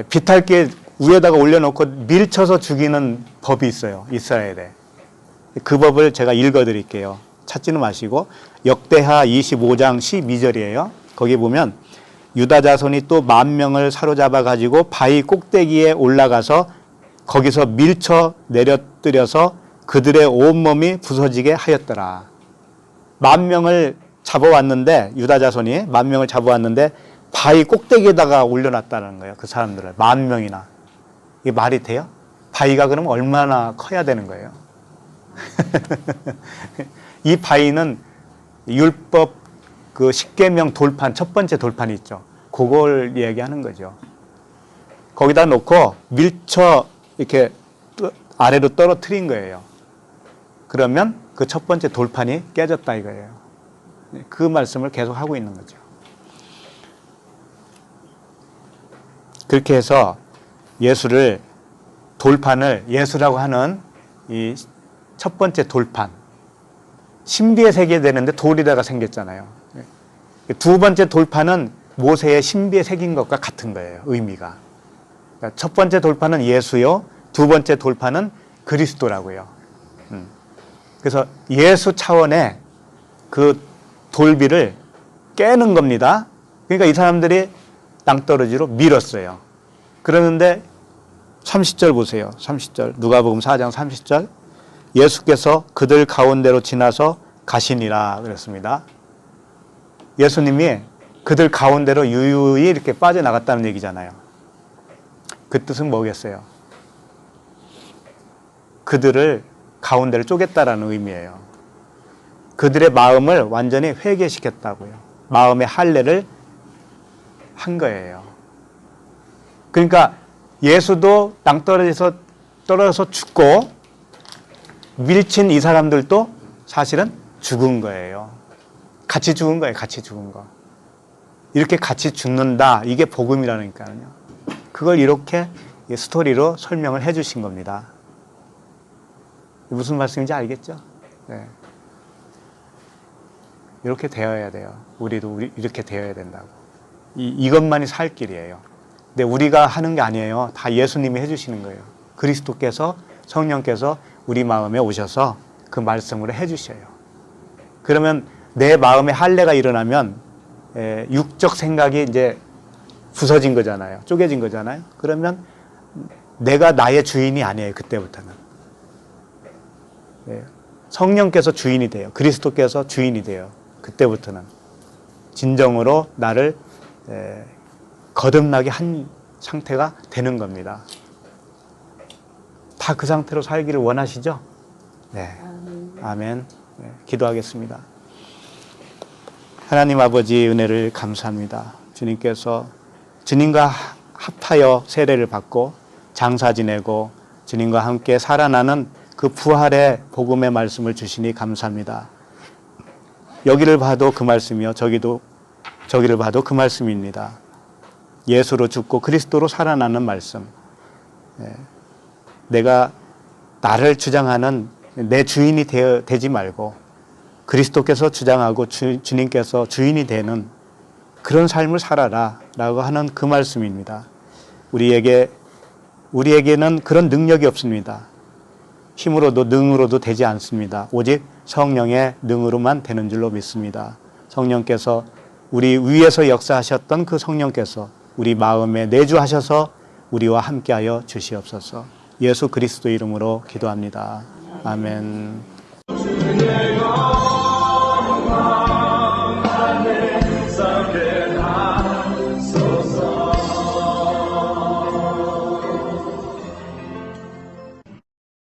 비탈길 위에다가 올려놓고 밀쳐서 죽이는 법이 있어요. 이스라엘에. 그 법을 제가 읽어드릴게요. 찾지는 마시고 역대하 25장 12절이에요. 거기 보면 유다 자손이 또 10,000명을 사로잡아 가지고 바위 꼭대기에 올라가서 거기서 밀쳐 내려뜨려서 그들의 온몸이 부서지게 하였더라. 10,000명을 잡아왔는데 유다 자손이 10,000명을 잡아왔는데 바위 꼭대기에다가 올려놨다는 거예요. 그 사람들을 10,000명이나. 이게 말이 돼요? 바위가 그럼 얼마나 커야 되는 거예요? 이 바위는 율법 그 십계명 돌판 첫 번째 돌판이 있죠. 그걸 얘기하는 거죠. 거기다 놓고 밀쳐 이렇게 아래로 떨어뜨린 거예요. 그러면 그 첫 번째 돌판이 깨졌다 이거예요. 그 말씀을 계속 하고 있는 거죠. 그렇게 해서 예수를 돌판을 예수라고 하는 이 첫 번째 돌판 신비의 세계 되는데 돌이다가 생겼잖아요. 두 번째 돌판은 모세의 신비에 새긴 것과 같은 거예요. 의미가. 그러니까 첫 번째 돌판은 예수요. 두 번째 돌판은 그리스도라고요. 그래서 예수 차원의 그 돌비를 깨는 겁니다. 그러니까 이 사람들이 낭떠러지로 밀었어요. 그러는데 30절 보세요. 30절 누가복음 4장 30절 예수께서 그들 가운데로 지나서 가시니라 그랬습니다. 예수님이 그들 가운데로 유유히 이렇게 빠져나갔다는 얘기잖아요. 그 뜻은 뭐겠어요? 그들을 가운데를 쪼갰다라는 의미예요. 그들의 마음을 완전히 회개시켰다고요. 마음의 할례를 한 거예요. 그러니까 예수도 떨어져서 죽고 밀친 이 사람들도 사실은 죽은 거예요. 같이 죽은 거예요. 같이 죽은 거. 이렇게 같이 죽는다. 이게 복음이라니까요. 그걸 이렇게 스토리로 설명을 해 주신 겁니다. 무슨 말씀인지 알겠죠? 네. 이렇게 되어야 돼요. 우리도 이렇게 되어야 된다고. 이것만이 살 길이에요. 근데 우리가 하는 게 아니에요. 다 예수님이 해주시는 거예요. 그리스도께서 성령께서 우리 마음에 오셔서 그 말씀으로 해주셔요. 그러면 내 마음에 할례가 일어나면 육적 생각이 이제 부서진 거잖아요. 쪼개진 거잖아요. 그러면 내가 나의 주인이 아니에요. 그때부터는. 성령께서 주인이 돼요. 그리스도께서 주인이 돼요. 그때부터는. 진정으로 나를 거듭나게 한 상태가 되는 겁니다. 다 그 상태로 살기를 원하시죠? 네. 아멘. 네. 기도하겠습니다. 하나님 아버지 은혜를 감사합니다. 주님께서 주님과 합하여 세례를 받고 장사 지내고 주님과 함께 살아나는 그 부활의 복음의 말씀을 주시니 감사합니다. 여기를 봐도 그 말씀이요. 저기를 봐도 그 말씀입니다. 예수로 죽고 그리스도로 살아나는 말씀. 내가 나를 주장하는 내 주인이 되지 말고 그리스도께서 주장하고 주님께서 주인이 되는 그런 삶을 살아라 라고 하는 그 말씀입니다. 우리에게는 그런 능력이 없습니다. 힘으로도 능으로도 되지 않습니다. 오직 성령의 능으로만 되는 줄로 믿습니다. 성령께서 우리 위에서 역사하셨던 그 성령께서 우리 마음에 내주하셔서 우리와 함께하여 주시옵소서. 예수 그리스도 이름으로 기도합니다. 아멘.